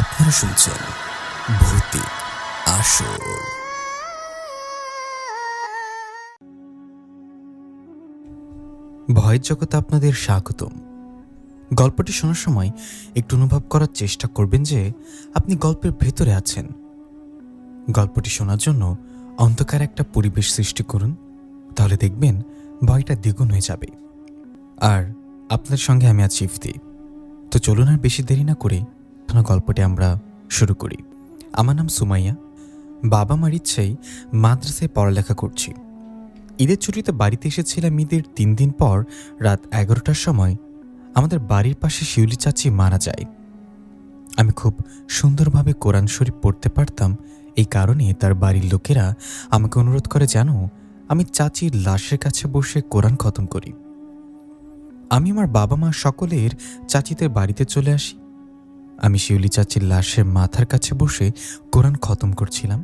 আপনারা শুনছেন ভৌতিক আসর। ভয়ের জগতে আপনাদের স্বাগতম। গল্পটি শোনার সময় একটু অনুভব করার চেষ্টা করবেন যে আপনি গল্পের ভেতরে আছেন। গল্পটি শোনার জন্য অন্ধকার একটা পরিবেশ সৃষ্টি করুন, তাহলে দেখবেন ভয়টা দ্বিগুণ হয়ে যাবে। আর আপনার সঙ্গে আমি আছি ইফতি। তো চলুন আর বেশি দেরি না করে গল্পটি আমরা শুরু করি। আমার নাম সুমাইয়া। বাবা মার ইচ্ছেই মাদ্রাসায় পড়ালেখা করছি। ঈদের ছুটিতে বাড়িতে এসেছিলাম ঈদের 3 দিন পর রাত 11টার সময় আমাদের বাড়ির পাশে শিউলি চাচি মারা যায়। আমি খুব সুন্দরভাবে কোরআন শরীফ পড়তে পারতাম, এই কারণে তার বাড়ির লোকেরা আমাকে অনুরোধ করে যেন আমি চাচির লাশের কাছে বসে কোরআন খতম করি। আমি আমার বাবা মা সকলের চাচিদের বাড়িতে চলে আসি। আমি শিউলি চাচির লাশের মাথার কাছে বসে কোরআন খতম করছিলাম।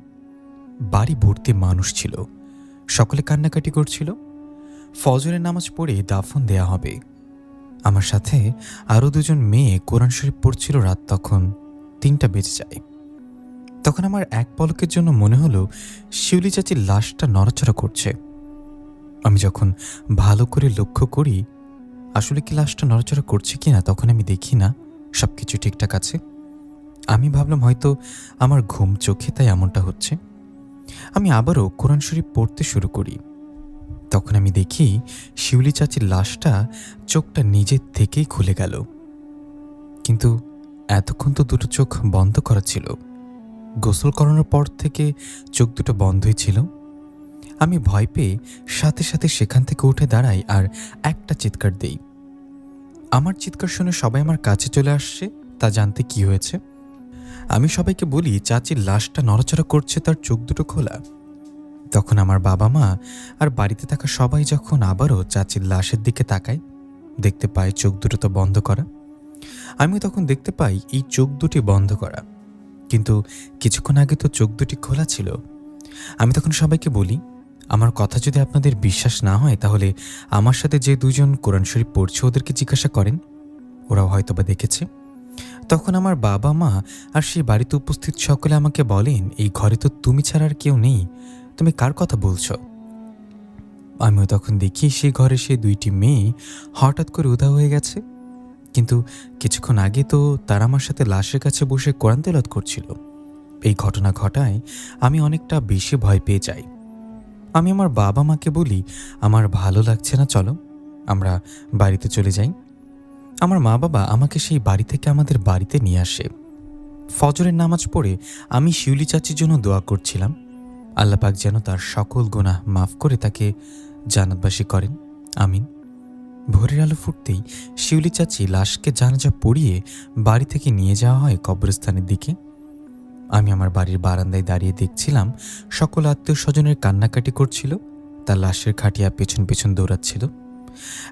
বাড়ি ভর্তি মানুষ ছিল, সকলে কান্নাকাটি করছিল। ফজরের নামাজ পড়ে দাফন দেয়া হবে। আমার সাথে আরও 2জন মেয়ে কোরআন শরীফ পড়ছিল। রাত তখন 3টা বেজে যায়। তখন আমার এক পলকের জন্য মনে হলো শিউলি চাচির লাশটা নড়াচড়া করছে। আমি যখন ভালো করে লক্ষ্য করি আসলে কি লাশটা নড়াচড়া করছে কিনা, তখন আমি দেখি না, সবকিছু ঠিকঠাক আছে। আমি ভাবলাম হয়তো আমার ঘুম চোখে, তাই এমনটা হচ্ছে। আমি আবারও কোরআন শরীফ পড়তে শুরু করি। তখন আমি দেখি শিউলি চাচির লাশটা চোখটা নিজের থেকেই খুলে গেল। কিন্তু এতক্ষণ তো দুটো চোখ বন্ধ করা ছিল। গোসল করানোর পর থেকে চোখ দুটো বন্ধই ছিল। আমি ভয় পেয়ে সাথে সাথে সেখান থেকে উঠে দাঁড়াই আর একটা চিৎকার দেই। আমার চিৎকার শুনে সবাই আমার কাছে চলে আসছে তা জানতে কি হয়েছে। আমি সবাইকে বলি চাচির লাশটা নড়াচড়া করছে, তার চোখ দুটো খোলা। তখন আমার বাবা মা আর বাড়িতে থাকা সবাই যখন আবারও চাচির লাশের দিকে তাকায়, দেখতে পাই চোখ দুটো তো বন্ধ করা। আমি তখন দেখতে পাই এই চোখ দুটি বন্ধ করা, কিন্তু কিছুক্ষণ আগে তো চোখ দুটি খোলা ছিল। আমি তখন সবাইকে বলি, আমার কথা যদি আপনাদের বিশ্বাস না হয় তাহলে আমার সাথে যে 2জন কোরআন শরীফ পড়ছে ওদেরকে জিজ্ঞাসা করেন, ওরাও হয়তো বা দেখেছে। তখন আমার বাবা মা আর সেই বাড়িতে উপস্থিত সকলে আমাকে বলেন, এই ঘরে তো তুমি ছাড়া আর কেউ নেই, তুমি কার কথা বলছো? আমিও তখন দেখি সেই ঘরে সেই 2টি মেয়ে হঠাৎ করে উধাও হয়ে গেছে। কিন্তু কিছুক্ষণ আগে তো তারা আমার সাথে লাশের কাছে বসে কোরআন তেলাওয়াত করছিল। এই ঘটনা ঘটায় আমি অনেকটা বেশি ভয় পেয়ে যাই। আমি আমার বাবা মাকে বলি, আমার ভালো লাগছে না, চলো আমরা বাড়িতে চলে যাই। আমার মা বাবা আমাকে সেই বাড়ি থেকে আমাদের বাড়িতে নিয়ে আসে। ফজরের নামাজ পড়ে আমি শিউলি চাচির জন্য দোয়া করছিলাম, আল্লাহ পাক যেন তার সকল গুনাহ মাফ করে তাকে জান্নাতবাসী করেন, আমিন। ভোরের আলো ফুটতেই শিউলি চাচি লাশকে জানাজা পড়িয়ে বাড়ি থেকে নিয়ে যাওয়া হয় কবরস্থানের দিকে। আমি আমার বাড়ির বারান্দায় দাঁড়িয়ে দেখছিলাম সকল আত্মীয় স্বজনের কান্নাকাটি করছিল, তার লাশের খাটিয়া পেছন পেছন দৌড়াচ্ছিল।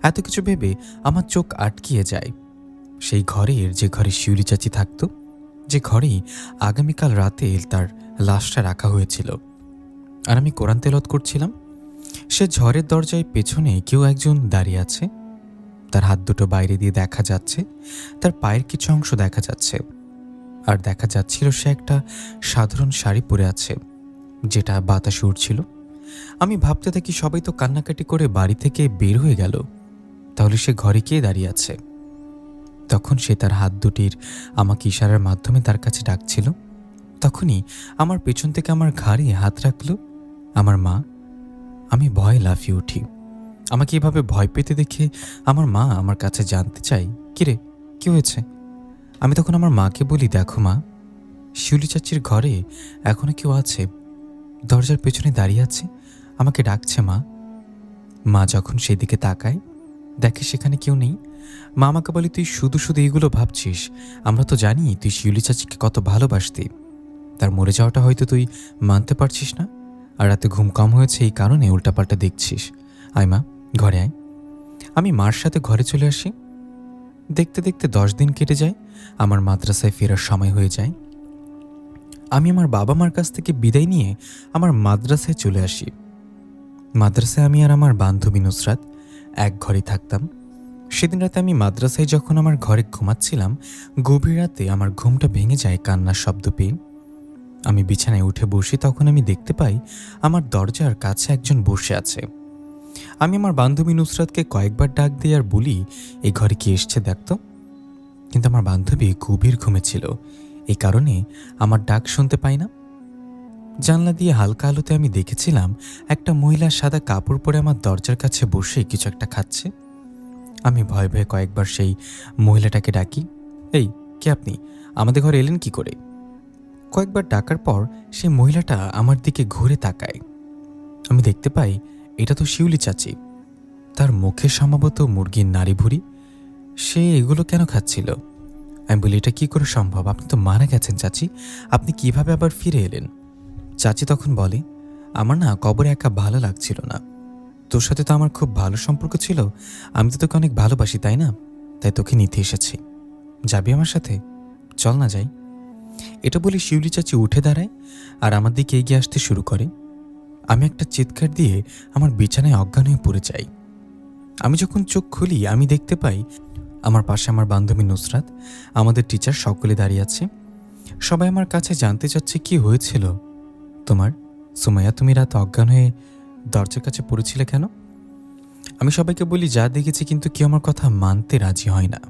এত কিছু ভেবে আমার চোখ আটকিয়ে যায়। সেই ঘরের যে ঘরে শিউলি চাচি থাকত, যে ঘরেই আগামীকাল রাতে তার লাশটা রাখা হয়েছিল, আর আমি কোরআন তেলাওয়াত করছিলাম। সে ঝড়ের দরজায় পেছনে কেউ একজন দাঁড়িয়ে আছে। তার হাত দুটো বাইরে দিয়ে দেখা যাচ্ছে, তার পায়ের কিছু অংশ দেখা যাচ্ছে, আর দেখা যাচ্ছিল সে একটা সাধারণ শাড়ি পরে আছে, যেটা বাতাসে উড়ছিল। আমি ভাবতে থাকি সবাই তো কান্নাকাটি করে বাড়ি থেকে বের হয়ে গেল, তাহলে সে ঘরে কে দাঁড়িয়ে আছে? তখন সে তার হাত দুটির আমাকে ইশারার মাধ্যমে তার কাছে ডাকছিল। তখনই আমার পেছন থেকে আমার ঘাড়ে হাত রাখল আমার মা। আমি ভয়ে লাফিয়ে উঠি। আমাকে এভাবে ভয় পেতে দেখে আমার মা আমার কাছে জানতে চাই, কিরে কি হয়েছে? আমি তখন আমার মাকে বলি, দেখো মা, শিউলি চাচির ঘরে এখনো কেউ আছে, দরজার পেছনে দাঁড়িয়ে আছে, আমাকে ডাকছে মা। মা যখন সেদিকে তাকায় দেখে সেখানে কেউ নেই। মা আমাকে বলে, তুই শুধু শুধু এইগুলো ভাবছিস, আমরা তো জানি তুই শিউলি চাচিকে কত ভালোবাসতি, তার মরে যাওয়াটা হয়তো তুই মানতে পারছিস না, আর রাতে ঘুম কম হয়েছে এই কারণে উল্টাপাল্টা দেখছিস। আয় মা, ঘরে আয়। আমি মার সাথে ঘরে চলে আসি। দেখতে দেখতে 10 দিন কেটে যায়। আমার মাদ্রাসায় ফেরার সময় হয়ে যায়। আমি আমার বাবা মার কাছ থেকে বিদায় নিয়ে আমার মাদ্রাসায় চলে আসি। মাদ্রাসায় আমি আর আমার বান্ধবী নুসরাত এক ঘরে থাকতাম। সেদিন রাতে আমি মাদ্রাসায় যখন আমার ঘরে ঘুমাচ্ছিলাম, গভীর রাতে আমার ঘুমটা ভেঙে যায় কান্নার শব্দ পেয়ে। আমি বিছানায় উঠে বসি, তখন আমি দেখতে পাই আমার দরজার কাছে একজন বসে আছে। আমি আমার বান্ধবী নুসরাতকে কয়েকবার ডাক দিই আর বলি, এই ঘরে কি এসছে দেখতো। কিন্তু আমার বান্ধবী গভীর ঘুমেছিল, এই কারণে আমার ডাক শুনতে পাই না। জানলা দিয়ে হালকা আলোতে আমি দেখেছিলাম একটা মহিলা সাদা কাপড় পরে আমার দরজার কাছে বসে কিছু একটা খাচ্ছে। আমি ভয়ে ভয়ে কয়েকবার সেই মহিলাটাকে ডাকি, এই কে আপনি, আমাদের ঘরে এলেন কি করে? কয়েকবার ডাকার পর সেই মহিলাটা আমার দিকে ঘুরে তাকায়। আমি দেখতে পাই এটা তো শিউলি চাচি। তার মুখে সম্ভবত মুরগির নাড়ি ভুড়ি। সে এগুলো কেন খাচ্ছিল? আমি বলি, এটা কি করে সম্ভব? আপনি তো মারা গেছেন চাচি, আপনি কিভাবে আবার ফিরে এলেন? চাচি তখন বলে, আমার না কবরে একা ভালো লাগছিল না। তোর সাথে তো আমার খুব ভালো সম্পর্ক ছিল, আমি তো তোকে অনেক ভালোবাসি তাই না, তাই তোকে নিতে এসেছি। যাবি আমার সাথে? চল না যাই। এটা বলে শিউলি চাচি উঠে দাঁড়ায় আর আমার দিকে এগিয়ে আসতে শুরু করে। আমি একটা চিৎকার দিয়ে আমার বিছানায় অজ্ঞান হয়ে পড়ে যাই। আমি যখন চোখ খুলি, আমি দেখতে পাই আমার পাশে আমার বান্ধবী নুসরাত, আমাদের টিচার সকলে দাঁড়িয়ে আছে। সবাই আমার কাছে জানতে চাচ্ছে কি হয়েছিল তোমার। সুমাইয়া, তুমি রাত অজ্ঞান হয়ে দরজার কাছে পড়েছিলে কেন? আমি সবাইকে বলি যা দেখেছি, কিন্তু কেউ আমার কথা মানতে রাজি হয় না।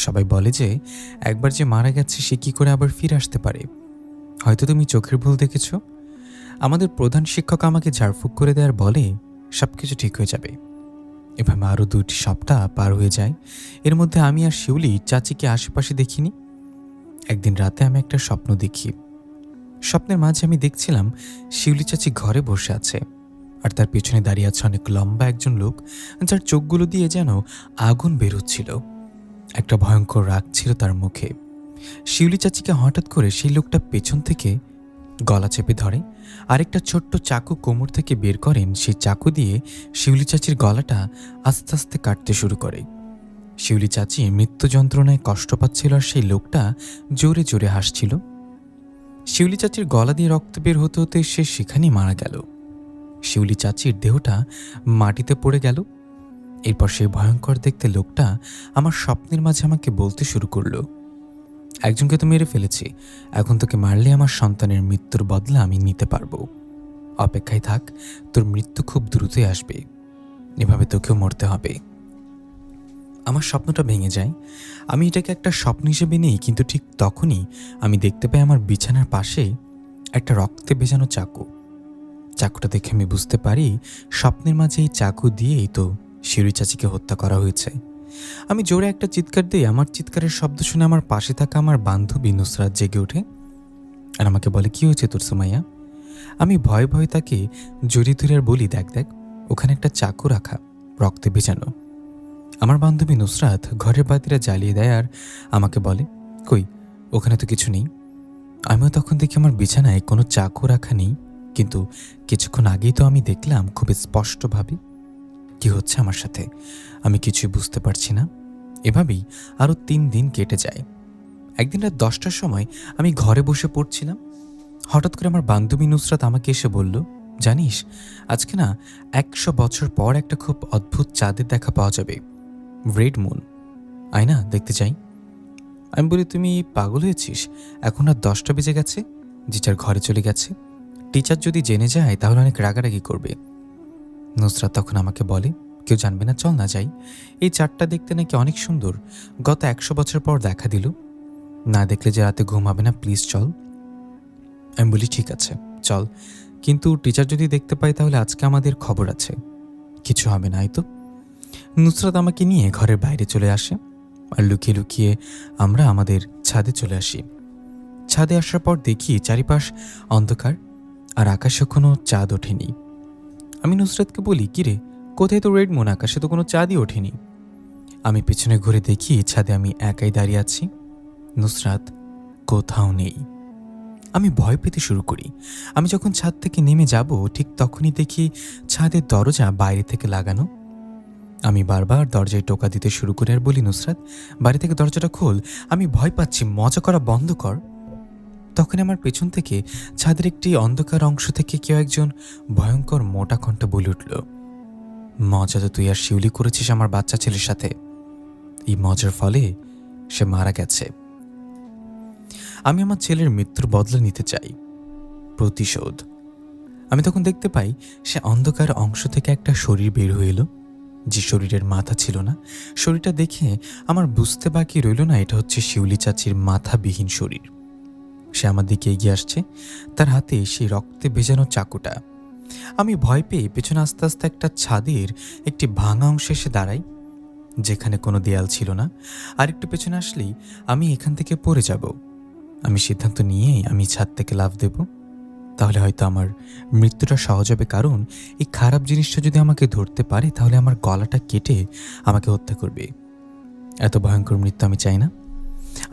সবাই বলে যে একবার যে মারা গেছে সে কি করে আবার ফিরে আসতে পারে? হয়তো তুমি চোখের ভুল দেখেছ। আমাদের প্রধান শিক্ষক আমাকে ঝাড়ফুঁক করে দেওয়ার বলে সব কিছু ঠিক হয়ে যাবে। এভাবে আরও 2টি সপ্তাহ পার হয়ে যায়। এর মধ্যে আমি আর শিউলি চাচিকে আশেপাশে দেখিনি। একদিন রাতে আমি একটা স্বপ্ন দেখি। স্বপ্নের মাঝে আমি দেখছিলাম শিউলি চাচি ঘরে বসে আছে, আর তার পেছনে দাঁড়িয়ে আছে অনেক লম্বা একজন লোক, যার চোখগুলো দিয়ে যেন আগুন বেরোচ্ছিল। একটা ভয়ঙ্কর রাগ ছিল তার মুখে। শিউলি চাচিকে হঠাৎ করে সেই লোকটা পেছন থেকে গলা চেপে ধরে, আরেকটা ছোট্ট চাকু কোমর থেকে বের করেন। সেই চাকু দিয়ে শিউলি চাচির গলাটা আস্তে আস্তে কাটতে শুরু করে। শিউলি চাচি মৃত্যু যন্ত্রণায় কষ্ট পাচ্ছিল, আর সেই লোকটা জোরে জোরে হাসছিল। শিউলি চাচির গলা দিয়ে রক্ত বের হতে হতে সে সেখানেই মারা গেল। শিউলি চাচির দেহটা মাটিতে পড়ে গেল। এরপর সেই ভয়ঙ্কর দেখতে লোকটা আমার স্বপ্নের মাঝে আমাকে বলতে শুরু করলো, একজনকে তো মেরে ফেলেছি, এখন তোকে মারলে আমার সন্তানের মৃত্যুর বদলা আমি নিতে পারবো। অপেক্ষায় থাক, তোর মৃত্যু খুব দ্রুতই আসবে, এভাবে তোকেও মরতে হবে। আমার স্বপ্নটা ভেঙে যায়। আমি এটাকে একটা স্বপ্ন হিসেবে নিই, কিন্তু ঠিক তখনই আমি দেখতে পাই আমার বিছানার পাশে একটা রক্তে ভেজানো চাকু। চাকুটা দেখে আমি বুঝতে পারি স্বপ্নের মাঝে এই চাকু দিয়েই তো শিউলি চাচিকে হত্যা করা হয়েছে। আমি জোরে একটা চিৎকার দিই। আমার চিৎকারের শব্দ শুনে আমার পাশে থাকা আমার বান্ধবী নুসরাত জেগে ওঠে আর আমাকে বলে, কি হয়েছে তোর সুমাইয়া? আমি ভয়ে ভয়ে তাকে জড়িয়ে ধরে আর বলি, দেখ দেখ, ওখানে একটা চাকু রাখা, রক্তে ভেজানো। আমার বান্ধবী নুসরাত ঘরের বাতিটা জ্বালিয়ে দেয় আর আমাকে বলে, কই, ওখানে তো কিছু নেই। আমিও তখন দেখি আমার বিছানায় কোনো চাকু রাখা নেই, কিন্তু কিছুক্ষণ আগেই তো আমি দেখলাম খুব স্পষ্টভাবে। কি হচ্ছে আমার সাথে আমি কিছুই বুঝতে পারছি না। এভাবেই আরও 3 দিন কেটে যায়। একদিন রাত 10টার সময় আমি ঘরে বসে পড়ছিলাম। হঠাৎ করে আমার বান্ধবী নুসরাত আমাকে এসে বলল, জানিস আজকে না 100 বছর পর একটা খুব অদ্ভুত চাঁদের দেখা পাওয়া যাবে, রেড মুন। আয় না দেখতে চাই। আমি বলি, তুমি পাগল হয়েছিস? এখন রাত 10টা বেজে গেছে, টিচার ঘরে চলে গেছে। টিচার যদি জেনে যায় তাহলে অনেক রাগারাগি করবে। নুসরাত তখন আমাকে বলে, কেউ জানবে না, চল না যাই। এই চাঁদটা দেখতে নাকি অনেক সুন্দর, গত 100 বছর পর দেখা দিল। না দেখলে যে রাতে ঘুম হবে না, প্লিজ চল। আমি বলি, ঠিক আছে চল, কিন্তু টিচার যদি দেখতে পাই তাহলে আজকে আমাদের খবর আছে। কিছু হবে না, তো। নুসরাত আমাকে নিয়ে ঘরের বাইরে চলে আসে আর লুকিয়ে লুকিয়ে আমরা আমাদের ছাদে চলে আসি। ছাদে আসার পর দেখি চারিপাশ অন্ধকার আর আকাশে কোনো চাঁদ ওঠেনি। আমি নুসরাতকে বলি, কিরে, কোথায় তো রেড মুন, আকাশে তো কোনো চাঁদই ওঠেনি। আমি পেছনে ঘুরে দেখি ছাদে আমি একাই দাঁড়িয়ে আছি, নুসরাত কোথাও নেই। আমি ভয় পেতে শুরু করি। আমি যখন ছাদ থেকে নেমে যাব ঠিক তখনই দেখি ছাদের দরজা বাইরে থেকে লাগানো। আমি বারবার দরজায় টোকা দিতে শুরু করি আর বলি, নুসরাত বাড়ি থেকে দরজাটা খোল, আমি ভয় পাচ্ছি, মজা করা বন্ধ কর। তখন আমার পেছন থেকে ছাদের একটি অন্ধকার অংশ থেকে কেউ একজন ভয়ঙ্কর মোটা কণ্ঠে বলে উঠল, মজা তো তুই আর শিউলি করেছিস আমার বাচ্চা ছেলের সাথে, এই মজার ফলে সে মারা গেছে। আমি আমার ছেলের মৃত্যুর বদলা নিতে চাই, প্রতিশোধ। আমি তখন দেখতে পাই সে অন্ধকার অংশ থেকে একটা শরীর বের হয়ে এলো, যে শরীরের মাথা ছিল না। শরীরটা দেখে আমার বুঝতে বাকি রইল না এটা হচ্ছে শিউলি চাচির মাথাবিহীন শরীর। সে আমার দিকে এগিয়ে আসছে, তার হাতে সেই রক্তে ভেজানো চাকুটা। আমি ভয় পেয়ে পেছনে আস্তে আস্তে একটা ছাদের একটি ভাঙা অংশে এসে দাঁড়াই, যেখানে কোনো দেয়াল ছিল না। আর একটু পেছনে আসলেই আমি এখান থেকে পড়ে যাব। আমি সিদ্ধান্ত নিয়েই আমি ছাদ থেকে লাফ দেব, তাহলে হয়তো আমার মৃত্যুটা সহজ হবে। কারণ এই খারাপ জিনিসটা যদি আমাকে ধরতে পারে তাহলে আমার গলাটা কেটে আমাকে হত্যা করবে। এত ভয়ঙ্কর মৃত্যু আমি চাই না।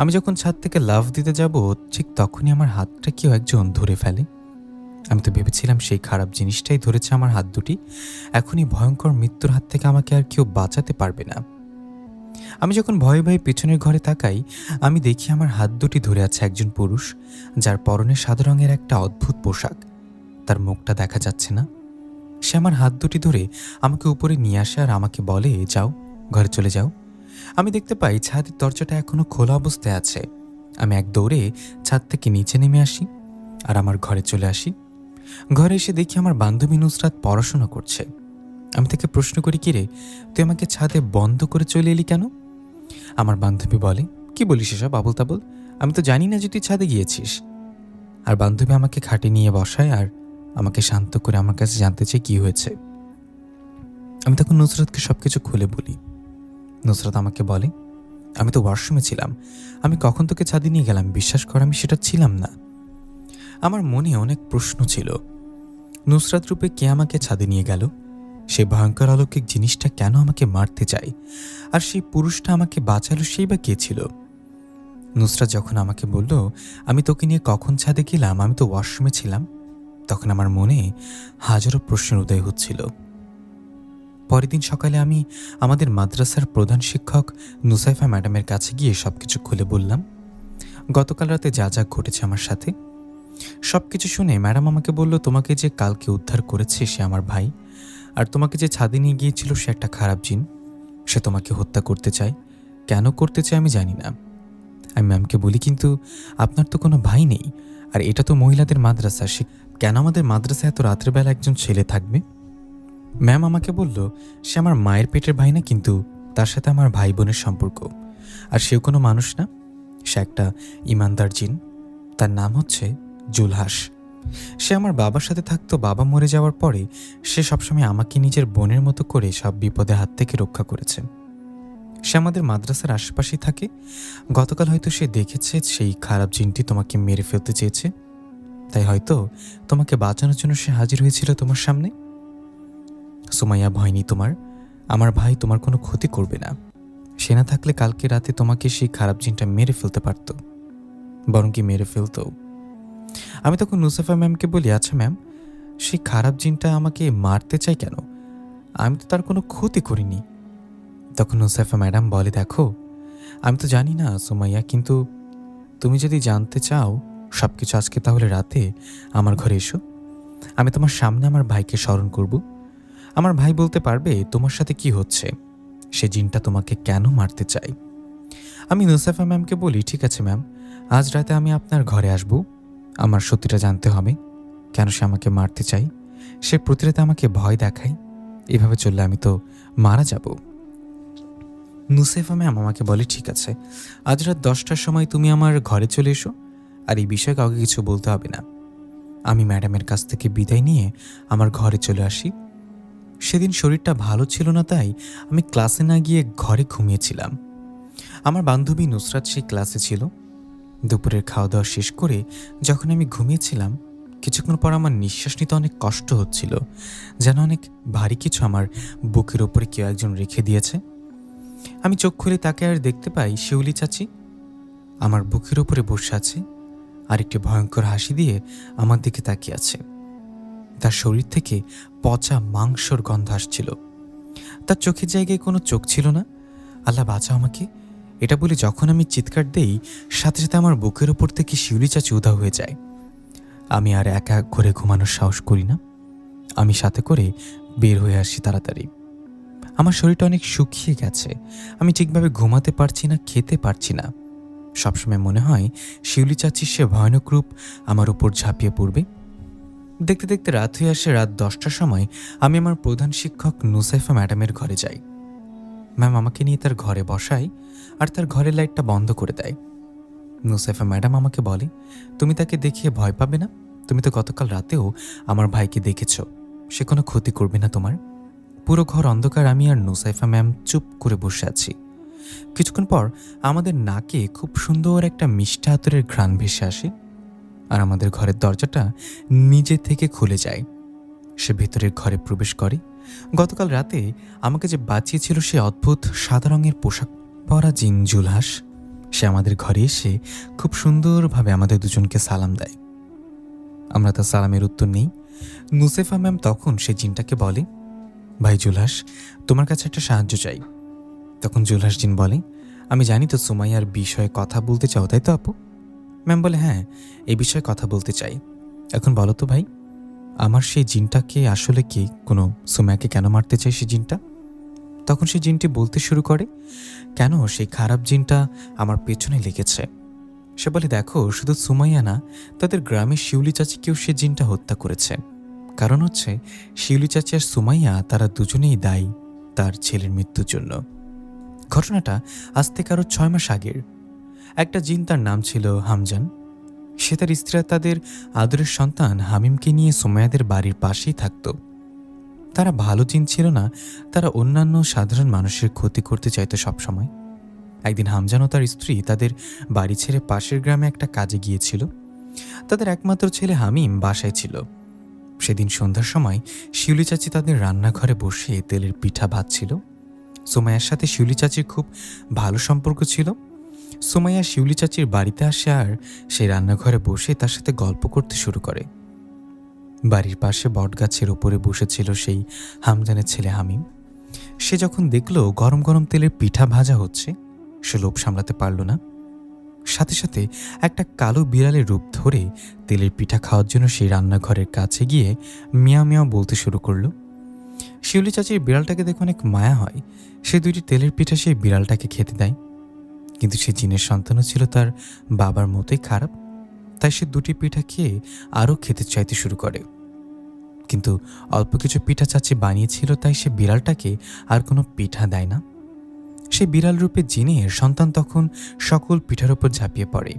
আমি যখন ছাদ থেকে লাফ দিতে যাব, ঠিক তখনই আমার হাতটা কেউ একজন ধরে ফেলে। আমি তো ভেবেছিলাম সেই খারাপ জিনিসটাই ধরেছে আমার হাত দুটি। এখনই ভয়ঙ্কর মৃত্যুর হাত থেকে আমাকে আর কেউ বাঁচাতে পারবে না। আমি যখন ভয়ে ভয়ে পেছনের ঘরে তাকাই, আমি দেখি আমার হাত দুটি ধরে আছে একজন পুরুষ, যার পরনে সাদা রঙের একটা অদ্ভুত পোশাক। তার মুখটা দেখা যাচ্ছে না। সে আমার হাত দুটি ধরে আমাকে উপরে নিয়ে আসে আর আমাকে বলে, যাও, ঘরে চলে যাও। আমি দেখতে পাই ছাদের দরজাটা এখনো খোলা অবস্থায় আছে। আমি এক দৌড়ে ছাদ থেকে নিচে নেমে আসি আর আমার ঘরে চলে আসি। ঘরে এসে দেখি আমার বান্ধবী নুসরাত পড়াশোনা করছে। আমি তাকে প্রশ্ন করি, কিরে, তুই আমাকে ছাদে বন্ধ করে চলে এলি কেন? আমার বান্ধবী বলে, কি বলিস এসব আবল তাবল? আমি তো জানি না যে তুই ছাদে গিয়েছিস। আর বান্ধবী আমাকে খাটে নিয়ে বসায় আর আমাকে শান্ত করে আমার কাছে জানতে চায় কি হয়েছে। আমি তখন নুসরাতকে সবকিছু খুলে বলি। নুসরাত আমাকে বলে, আমি তো ওয়াশরুমে ছিলাম, আমি কখন তোকে ছাদে নিয়ে গেলাম? বিশ্বাস কর, আমি সেটা ছিলাম না। আমার মনে অনেক প্রশ্ন ছিল। নুসরাত রূপে কে আমাকে ছাদে নিয়ে গেল? সে ভয়ঙ্কর অলৌকিক জিনিসটা কেন আমাকে মারতে চায়? আর সেই পুরুষটা আমাকে বাঁচালো, সেই বা কে ছিল? নুসরাত যখন আমাকে বলল, আমি তোকে নিয়ে কখন ছাদে গেলাম, আমি তো ওয়াশরুমে ছিলাম, তখন আমার মনে হাজারো প্রশ্নের উদয় হচ্ছিল। পরের দিন সকালে আমি আমাদের মাদ্রাসার প্রধান শিক্ষক নুসাইফা ম্যাডামের কাছে গিয়ে সবকিছু খুলে বললাম। গতকাল রাতে যা যা ঘটেছে আমার সাথে সবকিছু শুনে ম্যাডাম আমাকে বলল, তোমাকে যে কালকে উদ্ধার করেছে সে আমার ভাই, আর তোমাকে যে ছাদে নিয়ে গিয়েছিল সে একটা খারাপ জিন। সে তোমাকে হত্যা করতে চায়। কেন করতে চায় আমি জানি না। আমি ম্যামকে বলি, কিন্তু আপনার তো কোনো ভাই নেই, আর এটা তো মহিলাদের মাদ্রাসা, সে কেন আমাদের মাদ্রাসায় এত রাত্রেবেলা একজন ছেলে থাকবে? ম্যাম আমাকে বলল, সে আমার মায়ের পেটের ভাই না, কিন্তু তার সাথে আমার ভাই বোনের সম্পর্ক। আর সেও কোনো মানুষ না, সে একটা ইমানদার জিন। তার নাম হচ্ছে জুলহাস। সে আমার বাবার সাথে থাকতো। বাবা মরে যাওয়ার পরে সে সবসময় আমাকে নিজের বোনের মতো করে সব বিপদের হাত থেকে রক্ষা করেছে। সে আমাদের মাদ্রাসার আশেপাশেই থাকে। গতকাল হয়তো সে দেখেছে সেই খারাপ জিনটি তোমাকে মেরে ফেলতে চেয়েছে, তাই হয়তো তোমাকে বাঁচানোর জন্য সে হাজির হয়েছিল তোমার সামনে। সুমাইয়া, ভয় নেই তোমার, আমার ভাই তোমার কোনো ক্ষতি করবে না। সে না থাকলে কালকে রাতে তোমাকে সেই খারাপ জিনটা মেরে ফেলতে পারত, বরং কি মেরে ফেলতো। আমি তখন নুসাইফা ম্যামকে বলি, আচ্ছা ম্যাম, সেই খারাপ জিনটা আমাকে মারতে চাই কেন? আমি তো তার কোনো ক্ষতি করিনি। তখন নুসাইফা ম্যাডাম বলে, দেখো, আমি তো জানি না সুমাইয়া, কিন্তু তুমি যদি জানতে চাও সব কিছু, আজকে তাহলে রাতে আমার ঘরে এসো। আমি তোমার সামনে আমার ভাইকে স্মরণ করব। আমার ভাই বলতে পারবে তোমার সাথে কি হচ্ছে, সে জিনটা তোমাকে কেন মারতে চায়। আমি নুসাইফা ম্যামকে বলি, ঠিক আছে ম্যাম, আজ রাতে আমি আপনার ঘরে আসব। আমার সত্যিটা জানতে হবে, কেন সে আমাকে মারতে চায়। সে প্রতি রাতে আমাকে ভয় দেখায়। এভাবে চললে আমি তো মারা যাব। নুসাইফা ম্যাম আমাকে বলে, ঠিক আছে, আজ রাত 10টার সময় তুমি আমার ঘরে চলে এসো, আর এই বিষয়ে কাউকে কিছু বলতে হবে না। আমি ম্যাডামের কাছ থেকে বিদায় নিয়ে আমার ঘরে চলে আসি। সেদিন শরীরটা ভালো ছিল না, তাই আমি ক্লাসে না গিয়ে ঘরে ঘুমিয়েছিলাম। আমার বান্ধবী নুসরাত সেই ক্লাসে ছিল। দুপুরের খাওয়া দাওয়া শেষ করে যখন আমি ঘুমিয়েছিলাম, কিছুক্ষণ পর আমার নিঃশ্বাস নিতে অনেক কষ্ট হচ্ছিল, যেন অনেক ভারী কিছু আমার বুকের ওপরে কেউ একজন রেখে দিয়েছে। আমি চোখ খুলে তাকে আর দেখতে পাই শিউলি চাচি আমার বুকের ওপরে বসে আছে, আর একটি ভয়ঙ্কর হাসি দিয়ে আমার দিকে তাকিয়ে আছে। তার শরীর থেকে পচা মাংসর গন্ধ আসছিল। তার চোখের জায়গায় কোনো চোখ ছিল না। আল্লাহ বাঁচাও আমাকে, এটা বলে যখন আমি চিৎকার দেই, সাথে সাথে আমার বুকের ওপর থেকে শিউলি চাচি উধাও হয়ে যায়। আমি আর একা ঘরে ঘুমানোর সাহস করি না। আমি সাথে করে বের হয়ে আসি তাড়াতাড়ি। আমার শরীরটা অনেক শুকিয়ে গেছে। আমি ঠিকভাবে ঘুমাতে পারছি না, খেতে পারছি না। সবসময় মনে হয় শিউলি চাচির সে ভয়ানক রূপ আমার উপর ঝাঁপিয়ে পড়বে। দেখতে দেখতে রাত হয়ে আসে। রাত 10টার সময় আমি আমার প্রধান শিক্ষক নুসাইফা ম্যাডামের ঘরে যাই। ম্যাম আমাকে নিয়ে তার ঘরে বসায় আর তার ঘরের লাইটটা বন্ধ করে দেয়। নুসাইফা ম্যাডাম আমাকে বলে, তুমি তাকে দেখিয়ে ভয় পাবে না? তুমি তো গতকাল রাতেও আমার ভাইকে দেখেছ, সে কোনো ক্ষতি করবে না তোমার। পুরো ঘর অন্ধকার, আমি আর নুসাইফা ম্যাম চুপ করে বসে আছি। কিছুক্ষণ পর আমাদের নাকে খুব সুন্দর একটা মিষ্টি আতরের ঘ্রাণ ভেসে আসে আর আমাদের ঘরের দরজাটা নিজে থেকে খুলে যায়। সে ভেতরের ঘরে প্রবেশ করে। গতকাল রাতে আমাকে যে বাঁচিয়েছিল সে অদ্ভুত সাদা রঙের পোশাক পরা জিন জুলহাস, সে আমাদের ঘরে এসে খুব সুন্দরভাবে আমাদের দুজনকে সালাম দেয়। আমরা তার সালামের উত্তর নেই। নুসেফা ম্যাম তখন সে জিনটাকে বলে, ভাই জুলহাস, তোমার কাছে একটা সাহায্য চাই। তখন জুলহাস জিন বলে, আমি জানি তো সুমাইয়ার বিষয়ে কথা বলতে চাও, তাই তো আপু? ম্যাম বলে, হ্যাঁ, এই বিষয়ে কথা বলতে চাই। এখন বলো তো ভাই, আমার সেই জিনটাকে আসলে কি কোনো সুমাইয়াকে কেন মারতে চাই সে জিনটা? তখন সেই জিনটি বলতে শুরু করে, কেন সেই খারাপ জিনটা আমার পেছনে লেগেছে। সে বলে, দেখো, শুধু সুমাইয়া না, তাদের গ্রামের শিউলি চাচিকেও সে জিনটা হত্যা করেছে। কারণ হচ্ছে শিউলি চাচি আর সুমাইয়া তারা দুজনেই দায়ী তার ছেলের মৃত্যুর জন্য। ঘটনাটা আজ থেকে আরো 6 মাস আগের। একটা জিন, তার নাম ছিল হামজান, সে তার স্ত্রী আর তাদের আদরের সন্তান হামিমকে নিয়ে সুমাইয়াদের বাড়ির পাশেই থাকত। তারা ভালো জিন ছিল না, তারা অন্যান্য সাধারণ মানুষের ক্ষতি করতে চাইতো সবসময়। একদিন হামজান ও তার স্ত্রী তাদের বাড়ি ছেড়ে পাশের গ্রামে একটা কাজে গিয়েছিল। তাদের একমাত্র ছেলে হামিম বাসায় ছিল। সেদিন সন্ধ্যার সময় শিউলি চাচি তাদের রান্নাঘরে বসে তেলের পিঠা ভাজছিল। সুমাইয়ার সাথে শিউলি চাচির খুব ভালো সম্পর্ক ছিল। সুমাইয়া শিউলি চাচির বাড়িতে আসে আর সেই রান্নাঘরে বসে তার সাথে গল্প করতে শুরু করে। বাড়ির পাশে বটগাছের ওপরে বসেছিল সেই হামজানের ছেলে হামিম। সে যখন দেখলো গরম গরম তেলের পিঠা ভাজা হচ্ছে, সে লোভ সামলাতে পারল না। সাথে সাথে একটা কালো বিড়ালের রূপ ধরে তেলের পিঠা খাওয়ার জন্য সেই রান্নাঘরের কাছে গিয়ে মিয়াও মিয়াও বলতে শুরু করলো। শিউলি চাচির বিড়ালটাকে দেখে অনেক মায়া হয়। সে 2টি তেলের পিঠা সেই বিড়ালটাকে খেতে দেয়। কিন্তু সে জিনের সন্তানও ছিল তার বাবার মতোই খারাপ, তাই সে 2টি পিঠা খেয়ে আরও খেতে চাইতে শুরু করে। কিন্তু অল্প কিছু পিঠা চাচি বানিয়েছিল, তাই সে বিড়ালটাকে আর কোনো পিঠা দেয় না। সে বিড়াল রূপে জিনের সন্তান তখন সকল পিঠার উপর ঝাঁপিয়ে পড়ে।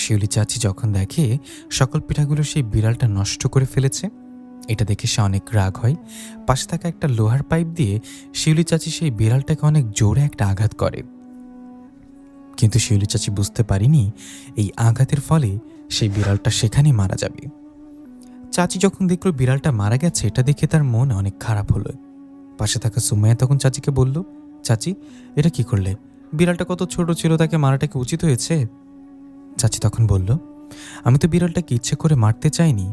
শিউলি চাচি যখন দেখে সকল পিঠাগুলো সেই বিড়ালটা নষ্ট করে ফেলেছে, এটা দেখে সে অনেক রাগ হয়। পাশে থাকা একটা লোহার পাইপ দিয়ে শিউলি চাচি সেই বিড়ালটাকে অনেক জোরে একটা আঘাত করে। কিন্তু শিউলি চাচি বুঝতে পারেনি এই আঘাতের ফলে সেই বিড়ালটা সেখানেই মারা যাবে। চাচি যখন দেখলো বিড়ালটা মারা গেছে, এটা দেখে তার মন অনেক খারাপ হলো। পাশে থাকা সুমাইয়া তখন চাচিকে বলল, চাচি, এটা কি করলে? বিড়ালটা কত ছোট ছিল, তাকে মারাটা কি উচিত হয়েছে? চাচি তখন বলল, আমি তো বিড়ালটাকে ইচ্ছে করে মারতে চাইনি,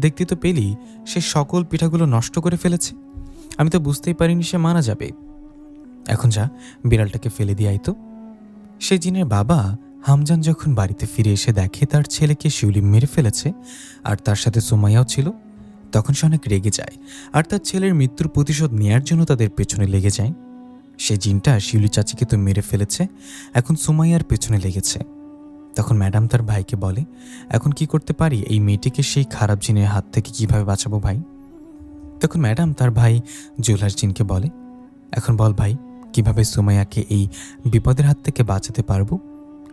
দেখতে তো পেলি সে সকল পিঠাগুলো নষ্ট করে ফেলেছে। আমি তো বুঝতেই পারিনি সে মারা যাবে। এখন যা, বিড়ালটাকে ফেলে দিয়ে আইতো। সে জিনের বাবা হামজান যখন বাড়িতে ফিরে এসে দেখে তার ছেলেকে শিউলি মেরে ফেলেছে আর তার সাথে সুমাইয়াও ছিল, তখন সে অনেক রেগে যায় আর তার ছেলের মৃত্যুর প্রতিশোধ নেয়ার জন্য তাদের পেছনে লেগে যায়। সে জিনটা শিউলি চাচিকে তো মেরে ফেলেছে, এখন সুমাইয়ার পেছনে লেগেছে। তখন ম্যাডাম তার ভাইকে বলে, এখন কি করতে পারি? এই মেয়েটিকে সেই খারাপ জিনের হাত থেকে কিভাবে বাঁচাবো ভাই? তখন ম্যাডাম তার ভাই জুলহাস জিনকে বলে, এখন বল ভাই, কিভাবে সুমাইয়াকে এই বিপদের হাত থেকে বাঁচাতে পারবো?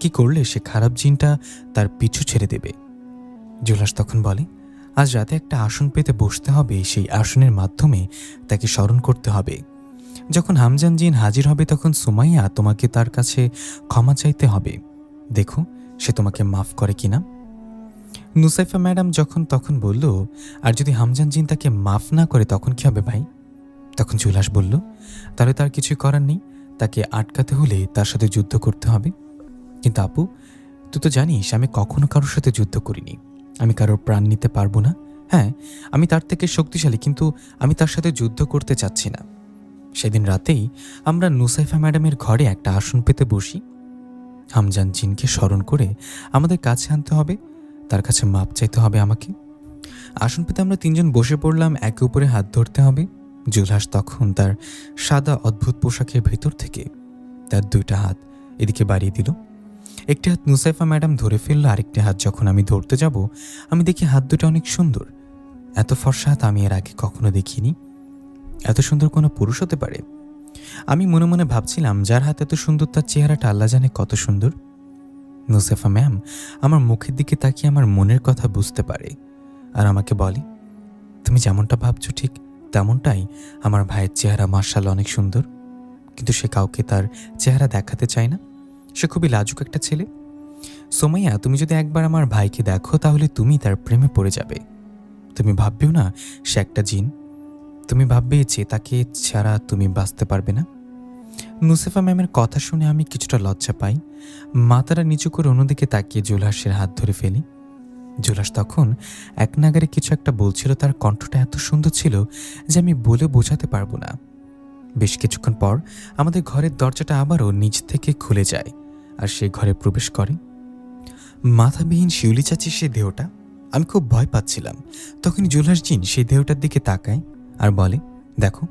কি করলে সে খারাপ জিনটা তার পিছু ছেড়ে দেবে? জুলহাস তখন বলে, আজ রাতে একটা আসন পেতে বসতে হবে, সেই আসনের মাধ্যমে তাকে স্মরণ করতে হবে। যখন হামজান জিন হাজির হবে তখন সুমাইয়া তোমাকে তার কাছে ক্ষমা চাইতে হবে, দেখো সে তোমাকে মাফ করে কিনা। নুসাইফা ম্যাডাম যখন তখন বলল, আর যদি হামজান জিন তাকে মাফ না করে তখন কি হবে ভাই? তখন জুলহাস বলল, তাহলে তার কিছুই করার নেই, তাকে আটকাতে হলে তার সাথে যুদ্ধ করতে হবে। কিন্তু আপু, তুই তো জানিস আমি কখনো কারোর সাথে যুদ্ধ করিনি, আমি কারোর প্রাণ নিতে পারবো না। হ্যাঁ, আমি তার থেকে শক্তিশালী, কিন্তু আমি তার সাথে যুদ্ধ করতে চাচ্ছি না। সেদিন রাতেই আমরা নুসাইফা ম্যাডামের ঘরে একটা আসন পেতে বসি। হামজান জিনকে স্মরণ করে আমাদের কাছে আনতে হবে, তার কাছে মাপ চাইতে হবে আমাকে। আসন পেতে আমরা 3জন বসে পড়লাম, একে উপরে হাত ধরতে হবে। জুলহাস তখন তার সাদা অদ্ভুত পোশাকের ভেতর থেকে তার দুইটা হাত এদিকে বাড়িয়ে দিল। একটি হাত নুসাইফা ম্যাডাম ধরে ফেলল, আরেকটি হাত যখন আমি ধরতে যাব আমি দেখি হাত দুটো অনেক সুন্দর। এত ফর্সা হাত আমি এর আগে কখনো দেখিনি। এত সুন্দর কোনো পুরুষ হতে পারে? আমি মনে মনে ভাবছিলাম, যার হাত এত সুন্দর তার চেহারাটা আল্লাহ জানে কত সুন্দর। নুসাইফা ম্যাম আমার মুখের দিকে তাকিয়ে আমার মনের কথা বুঝতে পারে আর আমাকে বলে, তুমি যেমনটা ভাবছো ঠিক তেমনটাই আমার ভাইয়ের চেহারা মার্শাল অনেক সুন্দর, কিন্তু সে কাউকে তার চেহারা দেখাতে চায় না। সে খুবই লাজুক একটা ছেলে। সোমাইয়া, তুমি যদি একবার আমার ভাইকে দেখো তাহলে তুমি তার প্রেমে পড়ে যাবে। তুমি ভাববেও না সে একটা জিন, তুমি ভাববে যে তাকে ছাড়া তুমি বাঁচতে পারবে না। নুসাইফা ম্যামের কথা শুনে আমি কিছুটা লজ্জা পাই। মাথাটা নিচু করে অন্যদিকে তাকিয়ে জুলহাসের হাত ধরে ফেলি। জুলহাস তখন এক নাগারে কিছু একটা বলছিল, তার কণ্ঠটা এত সুন্দর ছিল যে আমি বলে বোঝাতে পারবো না। বেশ কিছুক্ষণ পর আমাদের ঘরের দরজাটা আবারও নিচ থেকে খুলে যায় আর সে ঘরে প্রবেশ করে। মাথাবিহীন শিউলি চাচির সে দেহটা, আমি খুব ভয় পাচ্ছিলাম। তখনই জুলহাস জিন সেই দেহটার দিকে তাকায় আর বলে, দেখো,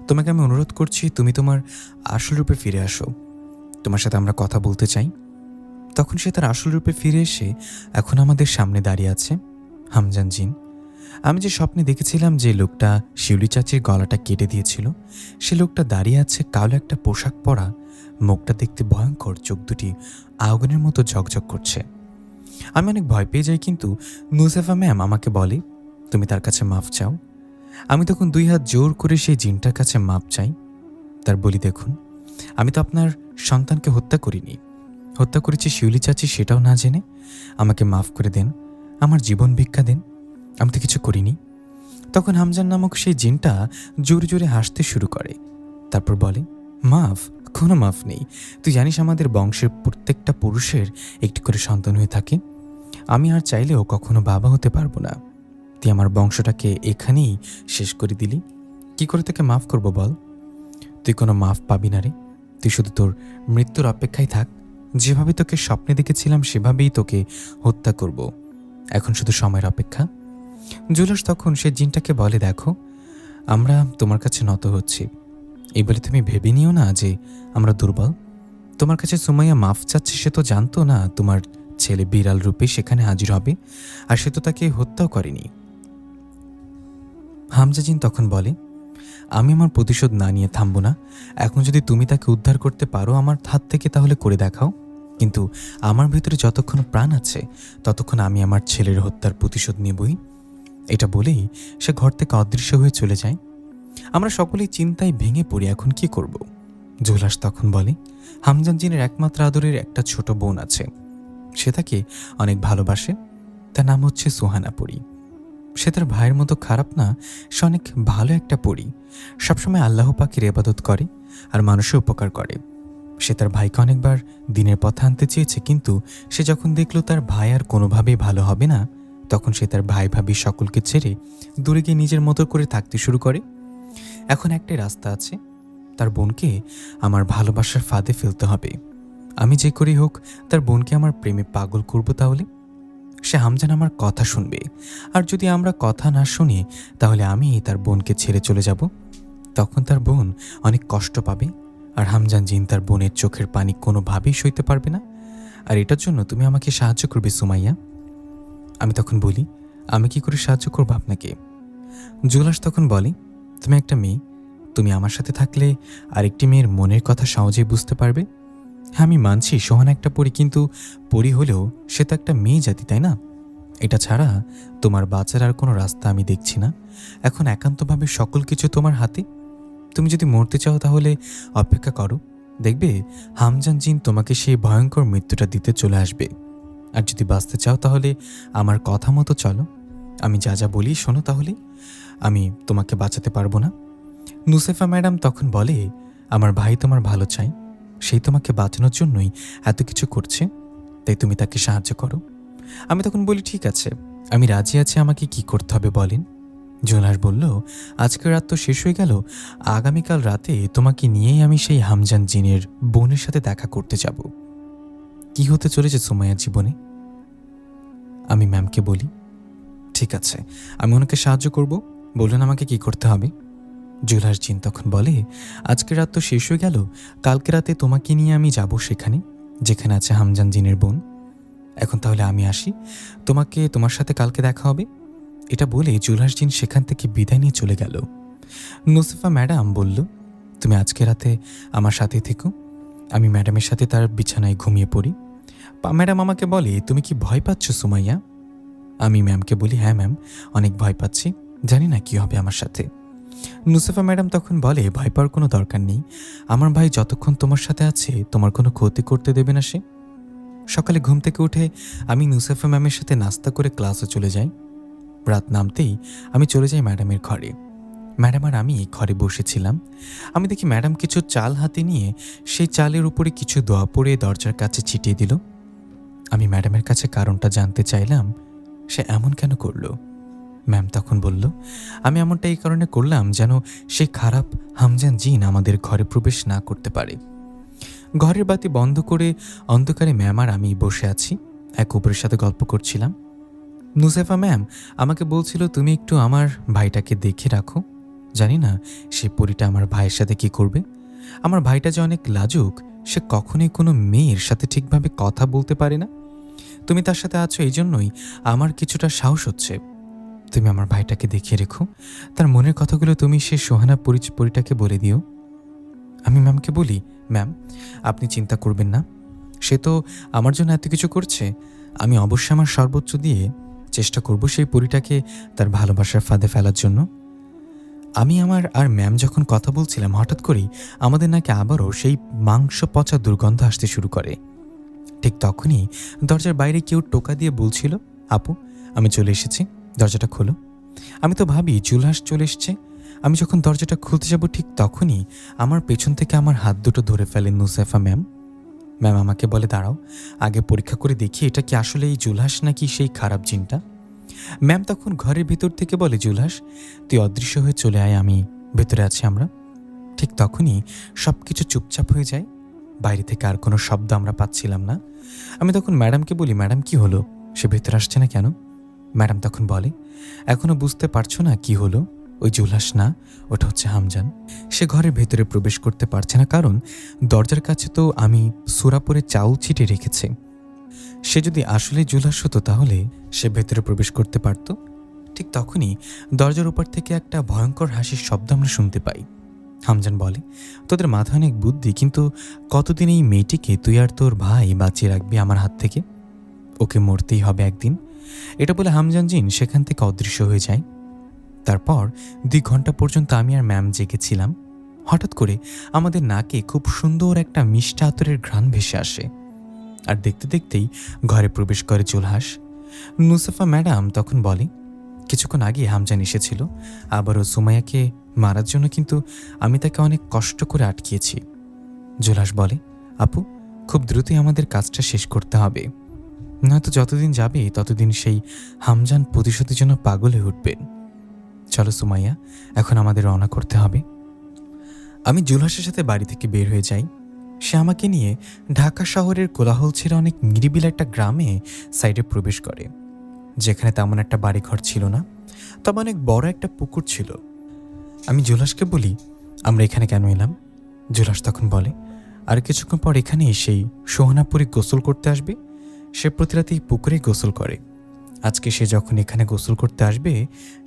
তোমাকে আমি অনুরোধ করছি তুমি তোমার আসল রূপে ফিরে আসো, তোমার সাথে আমরা কথা বলতে চাই। তখন সে তার আসল রূপে ফিরে এসে এখন আমাদের সামনে দাঁড়িয়ে আছে। হামজান জিন, আমি যে স্বপ্নে দেখেছিলাম যে লোকটা শিউলি চাচির গলাটা কেটে দিয়েছিল, সে লোকটা দাঁড়িয়ে আছে, কালো একটা পোশাক পরা, মুখটা দেখতে ভয়ঙ্কর, চোখ দুটি আগুনের মতো ঝকঝক করছে। আমি অনেক ভয় পেয়ে যাই, কিন্তু নুসাইফা ম্যাম আমাকে বলে, তুমি তার কাছে মাফ চাও। আমি তখন দুই হাত জোর করে সেই জিনটার কাছে মাপ চাই। তার বলি, দেখুন, আমি তো আপনার সন্তানকে হত্যা করিনি, হত্যা করেছি শিউলি চাচি, সেটাও না জেনে। আমাকে মাফ করে দেন, আমার জীবন ভিক্ষা দেন, আমি তো কিছু করিনি। তখন হামজান নামক সেই জিনটা জোরে জোরে হাসতে শুরু করে, তারপর বলে, মাফ? কোনো মাফ নেই। তুই জানিস আমাদের বংশের প্রত্যেকটা পুরুষের একটি করে সন্তান হয়ে থাকে। আমি আর চাইলেও কখনো বাবা হতে পারবো না। তুই আমার বংশটাকে এখানেই শেষ করে দিলি, কি করে তোকে মাফ করব বল? তুই কোনো মাফ পাবি না রে, তুই শুধু তোর মৃত্যুর অপেক্ষায় থাক। যেভাবে তোকে স্বপ্নে দেখেছিলাম সেভাবেই তোকে হত্যা করব, এখন শুধু সময়ের অপেক্ষা। জুলহাস তখন সে জিনটাকে বলে, দেখো, আমরা তোমার কাছে নত হচ্ছি, এই বলে তুমি ভেবে নিও না যে আমরা দুর্বল। তোমার কাছে সুমাইয়া মাফ চাচ্ছে, সে তো জানতো না তোমার ছেলে বিড়াল রূপে সেখানে হাজির হবে, আর সে তো তাকে হত্যাও করেনি। হামজা জিন তখন বলে, আমি আমার প্রতিশোধ না নিয়ে থামবো না। এখন যদি তুমি তাকে উদ্ধার করতে পারো আমার হাত থেকে তাহলে করে দেখাও, কিন্তু আমার ভিতরে যতক্ষণ প্রাণ আছে ততক্ষণ আমি আমার ছেলের হত্যার প্রতিশোধ নেবই। এটা বলেই সে ঘর থেকে অদৃশ্য হয়ে চলে যায়। আমরা সকলেই চিন্তায় ভেঙে পড়ি, এখন কি করব? জুলহাস তখন বলে, হামজান জিনের একমাত্র আদরের একটা ছোট বোন আছে, সে তাকে অনেক ভালোবাসে, তার নাম হচ্ছে সুহানা পরী। সে তার ভাইয়ের মতো খারাপ না, সে অনেক ভালো একটা পরী, সবসময় আল্লাহ পাকের ইবাদত করে আর মানুষের উপকার করে। সে তার ভাইকে অনেকবার দিনের পথে আনতে চেয়েছে, কিন্তু সে যখন দেখল তার ভাই আর কোনোভাবেই ভালো হবে না, তখন সে তার ভাই ভাবি সকলকে ছেড়ে দূরে গিয়ে নিজের মতো করে থাকতে শুরু করে। এখন একটাই রাস্তা আছে, তার বোনকে আমার ভালোবাসার ফাঁদে ফেলতে হবে। আমি যে করেই হোক তার বোনকে আমার প্রেমে পাগল করব, তাহলে সে হামজান আমার কথা শুনবে, আর যদি আমরা কথা না শুনি তাহলে আমি তার বোনকে ছেড়ে চলে যাব। তখন তার বোন অনেক কষ্ট পাবে, আর হামজান জিন তার বোনের চোখের পানি কোনোভাবেই সইতে পারবে না। আর এটার জন্য তুমি আমাকে সাহায্য করবে সুমাইয়া। আমি তখন বলি, আমি কি করে সাহায্য করবো আপনাকে? জুলহাস তখন বলে, তুমি একটা মেয়ে, তুমি আমার সাথে থাকলে আরেকটি মেয়ের মনের কথা সহজেই বুঝতে পারবে। হ্যাঁ, আমি মানছি সোহানা একটা পরী, কিন্তু পরী হলেও সে তো একটা মেয়ে জাতি, তাই না? এটা ছাড়া তোমার বাঁচার আর কোনো রাস্তা আমি দেখছি না। এখন একান্তভাবে সকল কিছু তোমার হাতে। তুমি যদি মরতে চাও তাহলে অপেক্ষা করো, দেখবে হামজান জিন তোমাকে সেই ভয়ঙ্কর মৃত্যুটা দিতে চলে আসবে। আর যদি বাঁচতে চাও তাহলে আমার কথা মতো চলো, আমি যা যা বলি শোনো, তাহলে আমি তোমাকে বাঁচাতে পারবো না। নুসাইফা ম্যাডাম তখন বলে, আমার ভাই তোমার ভালো চাই, সেই তোমাকে বাঁচানোর জন্যই এত কিছু করছে, তাই তুমি তাকে সাহায্য করো। আমি তখন বলি, ঠিক আছে, আমি রাজি আছি, আমাকে কি করতে হবে বলেন। জুলহাস বলল, আজকের রাত তো শেষ হয়ে গেল, আগামীকাল রাতে তোমাকে নিয়েই আমি সেই হামজান জিনের বোনের সাথে দেখা করতে যাব। কি হতে চলেছে সুমাইয়ার জীবনে? আমি ম্যামকে বলি, ঠিক আছে, আমি ওনাকে সাহায্য করব, বলুন আমাকে কি করতে হবে। জুলহাস জিন তখন বলে, আজকে রাত তো শেষ হয়ে গেল, কালকে রাতে তোমাকে নিয়ে আমি যাব সেখানে যেখানে আছে হামজান জিনের বোন। এখন তাহলে আমি আসি, তোমার সাথে কালকে দেখা হবে। এটা বলে জুলহাস জিন সেখান থেকে বিদায় নিয়ে চলে গেল। নুসেফা ম্যাডাম বলল, তুমি আজকে রাতে আমার সাথে থেকো। আমি ম্যাডামের সাথে তার বিছানায় ঘুমিয়ে পড়ি। ম্যাডাম আমাকে বলে, তুমি কি ভয় পাচ্ছ সুমাইয়া? আমি ম্যামকে বলি, হ্যাঁ ম্যাম, অনেক ভয় পাচ্ছি, জানি না কি হবে আমার সাথে। নুসেফা ম্যাডাম তখন বলে, ভয় পাওয়ার কোনো দরকার নেই, আমার ভাই যতক্ষণ তোমার সাথে আছে তোমার কোনো ক্ষতি করতে দেবে না সে। সকালে ঘুম থেকে উঠে আমি নুসেফা ম্যামের সাথে নাস্তা করে ক্লাসে চলে যাই। রাত নামতেই আমি চলে যাই ম্যাডামের ঘরে। ম্যাডাম আর আমি ঘরে বসেছিলাম। আমি দেখি ম্যাডাম কিছু চাল হাতে নিয়ে সেই চালের উপরে কিছু দোয়া পড়ে দরজার কাছে ছিটিয়ে দিল। আমি ম্যাডামের কাছে কারণটা জানতে চাইলাম, সে এমন কেন করলো। ম্যাম তখন বলল, আমি এমনটা এই কারণে করলাম যেন সেই খারাপ হামজান জিন আমাদের ঘরে প্রবেশ না করতে পারে। ঘরের বাতি বন্ধ করে অন্ধকারে ম্যাম আর আমি বসে আছি, এক অপরের সাথে গল্প করছিলাম। নুসেফা ম্যাম আমাকে বলছিল, তুমি একটু আমার ভাইটাকে দেখে রাখো, জানি না সে পরীটা আমার ভাইয়ের সাথে কি করবে। আমার ভাইটা যে অনেক লাজুক, সে কখনোই কোনো মেয়ের সাথে ঠিকভাবে কথা বলতে পারে না। তুমি তার সাথে আছো, এই জন্যই আমার কিছুটা সাহস হচ্ছে। তুমি আমার ভাইটাকে দেখিয়ে রেখো, তার মনের কথাগুলো তুমি সে সোহানা পরীটাকে বলে দিও। আমি ম্যামকে বলি, ম্যাম আপনি চিন্তা করবেন না, সে তো আমার জন্য এত কিছু করছে, আমি অবশ্যই আমার সর্বোচ্চ দিয়ে চেষ্টা করব সেই পরীটাকে তার ভালোবাসার ফাঁদে ফেলার জন্য। আমি আমার আর ম্যাম যখন কথা বলছিলাম, হঠাৎ করেই আমাদের নাকি আবারও সেই মাংস পচা দুর্গন্ধ আসতে শুরু করে। ঠিক তখনই দরজার বাইরে কেউ টোকা দিয়ে বলছিল, আপু আমি চলে এসেছি, দরজাটা খোলো। আমি তো ভাবি জুলহাস চলে এসছে। আমি যখন দরজাটা খুলতে যাব ঠিক তখনই আমার পেছন থেকে আমার হাত দুটো ধরে ফেলেন নুসেফা ম্যাম। ম্যাম আমাকে বলে, দাঁড়াও, আগে পরীক্ষা করে দেখি এটা কি আসলে এই জুলহাস নাকি সেই খারাপ জিনটা। ম্যাম তখন ঘরের ভিতর থেকে বলে, জুলহাস তুই অদৃশ্য হয়ে চলে আয়, আমি ভেতরে আছি আমরা। ঠিক তখনই সব কিছু চুপচাপ হয়ে যায়, বাইরে থেকে আর কোনো শব্দ আমরা পাচ্ছিলাম না। আমি তখন ম্যাডামকে বলি, ম্যাডাম কি হলো, সে ভেতরে আসছে না কেন? ম্যাডাম তখন বলে, এখনো বুঝতে পারছো না কি হলো? ওই জুলহাস না, ওটা হচ্ছে হামজান। সে ঘরের ভেতরে প্রবেশ করতে পারছে না, কারণ দরজার কাছে তো আমি সূরা পরে চাউল ছিটে রেখেছি। সে যদি আসলে জুলহাস হতো তাহলে সে ভেতরে প্রবেশ করতে পারত। ঠিক তখনই দরজার উপর থেকে একটা ভয়ঙ্কর হাসির শব্দ আমরা শুনতে পাই। হামজান বলে, তোদের মাথায় অনেক বুদ্ধি, কিন্তু কতদিন এই মেয়েটিকে তুই আর তোর ভাই বাঁচিয়ে রাখবি আমার হাত থেকে? ওকে মরতেই হবে একদিন। এটা বলে হামজান জিন সেখান থেকে অদৃশ্য হয়ে যায়। তারপর 2 ঘন্টা পর্যন্ত আমি আর ম্যাম জেগেছিলাম। হঠাৎ করে আমাদের নাকে খুব সুন্দর একটা মিষ্টি আতরের ঘ্রাণ ভেসে আসে, আর দেখতে দেখতেই ঘরে প্রবেশ করে জুলহাস। নুসেফা ম্যাডাম তখন বলে, কিছুক্ষণ আগে হামজান এসেছিল আবারও সুমাইয়াকে মারার জন্য, কিন্তু আমি তাকে অনেক কষ্ট করে আটকিয়েছি। জুলহাস বলে, আপু খুব দ্রুতই আমাদের কাজটা শেষ করতে হবে, নয়তো যতদিন যাবে ততদিন সেই হামজান প্রতিশোধের জন্য পাগল হয়ে উঠবেন। চলো সুমাইয়া, এখন আমাদের রওনা করতে হবে। আমি জুলহাসের সাথে বাড়ি থেকে বের হয়ে যাই। সে আমাকে নিয়ে ঢাকা শহরের কোলাহল ছেড়ে অনেক নিরিবিল একটা গ্রামে সাইডে প্রবেশ করে, যেখানে তেমন একটা বাড়িঘর ছিল না, তবে অনেক বড় একটা পুকুর ছিল। আমি জুলহাসকে বলি, আমরা এখানে কেন এলাম? জুলহাস তখন বলে, আর কিছুক্ষণ পর এখানে এসেই সোহানাপুরি গোসল করতে আসবে। সে প্রতি রাতেই পুকুরে গোসল করে। আজকে সে যখন এখানে গোসল করতে আসবে,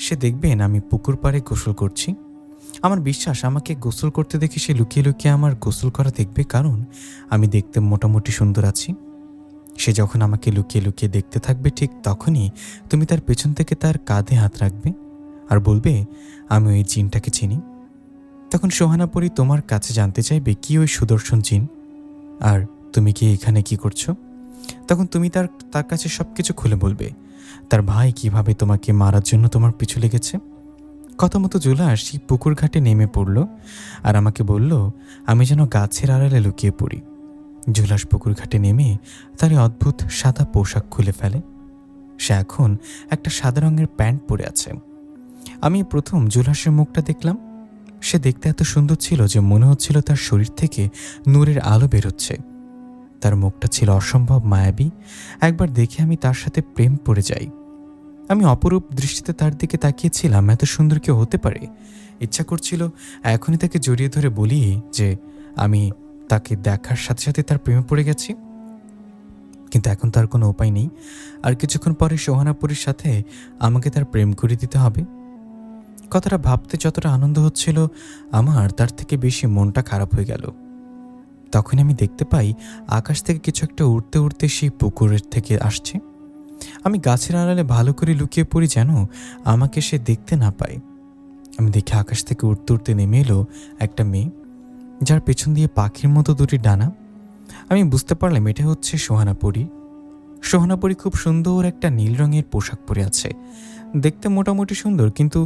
সে দেখবেন আমি পুকুর পাড়ে গোসল করছি। আমার বিশ্বাস আমাকে গোসল করতে দেখে সে লুকিয়ে লুকিয়ে আমার গোসল করা দেখবে, কারণ আমি দেখতে মোটামুটি সুন্দর আছি। সে যখন আমাকে লুকিয়ে লুকিয়ে দেখতে থাকবে, ঠিক তখনই তুমি তার পেছন থেকে তার কাঁধে হাত রাখবে আর বলবে, আমি ওই জিনটাকে চিনি। তখন সোহানাপুরি তোমার কাছে জানতে চাইবে কি ওই সুদর্শন জিন, আর তুমি কি এখানে কি করছো। তখন তুমি তার কাছে সবকিছু খুলে বলবে, তার ভাই কিভাবে তোমাকে মারার জন্য তোমার পিছু লেগেছে। কথা মতো জুলহাস সেই পুকুর ঘাটে নেমে পড়ল আর আমাকে বলল আমি যেন গাছের আড়ালে লুকিয়ে পড়ি। জুলহাস পুকুর ঘাটে নেমে তার অদ্ভুত সাদা পোশাক খুলে ফেলে। সে এখন একটা সাদা রঙের প্যান্ট পরে আছে। আমি প্রথম জুলহাসের মুখটা দেখলাম। সে দেখতে এত সুন্দর ছিল যে মনে হচ্ছিল তার শরীর থেকে নূরের আলো বেরোচ্ছে। তার মুখটা ছিল অসম্ভব মায়াবী। একবার দেখে আমি তার সাথে প্রেম পড়ে যাই। আমি অপরূপ দৃষ্টিতে তার দিকে তাকিয়েছিলাম। এত সুন্দর কেউ হতে পারে? ইচ্ছা করছিল এখনই তাকে জড়িয়ে ধরে বলি যে আমি তাকে দেখার সাথে সাথে তার প্রেমে পড়ে গেছি, কিন্তু এখন তার কোনো উপায় নেই। আর কিছুক্ষণ পরে সোহানাপুরীর সাথে আমাকে তার প্রেম করে দিতে হবে। কথাটা ভাবতে যতটা আনন্দ হচ্ছিল, আমার তার থেকে বেশি মনটা খারাপ হয়ে গেল। তখন আমি দেখতে পাই আকাশ থেকে কিছু একটা উড়তে উড়তে সেই পুকুরের থেকে আসছে। আমি গাছের আড়ালে ভালো করে লুকিয়ে পড়ি যেন আমাকে সে দেখতে না পায়। আমি দেখি আকাশ থেকে উড়তে উড়তে নেমে এলো একটা মেয়ে, যার পেছন দিয়ে পাখির মতো দুটি ডানা। আমি বুঝতে পারলাম এটা হচ্ছে সোহানাপুরী। সোহানাপুরী খুব সুন্দর একটা নীল রঙের পোশাক পরে আছে, দেখতে মোটামুটি সুন্দর, কিন্তু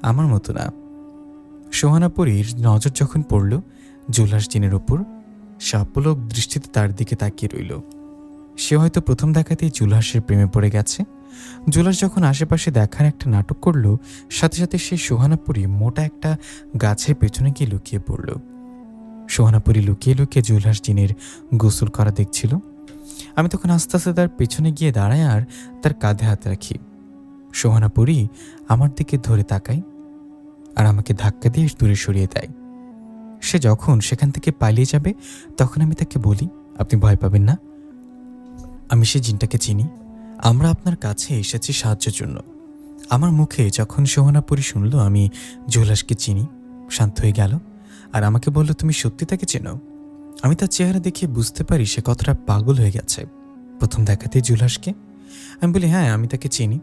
আমার মতো না। সোহানাপুরীর নজর যখন পড়ল জুলহাস জিনের ওপর, সে অপলক দৃষ্টিতে তার দিকে তাকিয়ে রইল। সে হয়তো প্রথম দেখাতেই জুলহাসের প্রেমে পড়ে গেছে। জুলহাস যখন আশেপাশে দেখার একটা নাটক করলো, সাথে সাথে সেই সোহানাপুরী মোটা একটা গাছের পেছনে গিয়ে লুকিয়ে পড়ল। সোহানাপুরী লুকিয়ে লুকিয়ে জুলহাস জিনের গোসল করা দেখছিল। আমি তখন আস্তে আস্তে তার পেছনে গিয়ে দাঁড়াই আর তার কাঁধে হাত রাখি। সোহানাপুরী আমার দিকে ধরে তাকায় আর আমাকে ধাক্কা দিয়ে দূরে সরিয়ে দেয়। সে যখন সেখান থেকে পালিয়ে যাবে তখন আমি তাকে বলি, আপনি ভয় পাবেন না, আমি সেই জিনটাকে চিনি। আমরা আপনার কাছে এসেছি সাহায্যের জন্য। আমার মুখে যখন সোহানাপুরী শুনল আমি জুলহাসকে চিনি, শান্ত হয়ে গেল আর আমাকে বলল, তুমি সত্যি তাকে চেনো? আমি তার চেহারা দেখে বুঝতে পারি সে কতটা পাগল হয়ে গেছে প্রথম দেখাতেই জুলহাসকে। আমি বলি, হ্যাঁ আমি তাকে চিনি,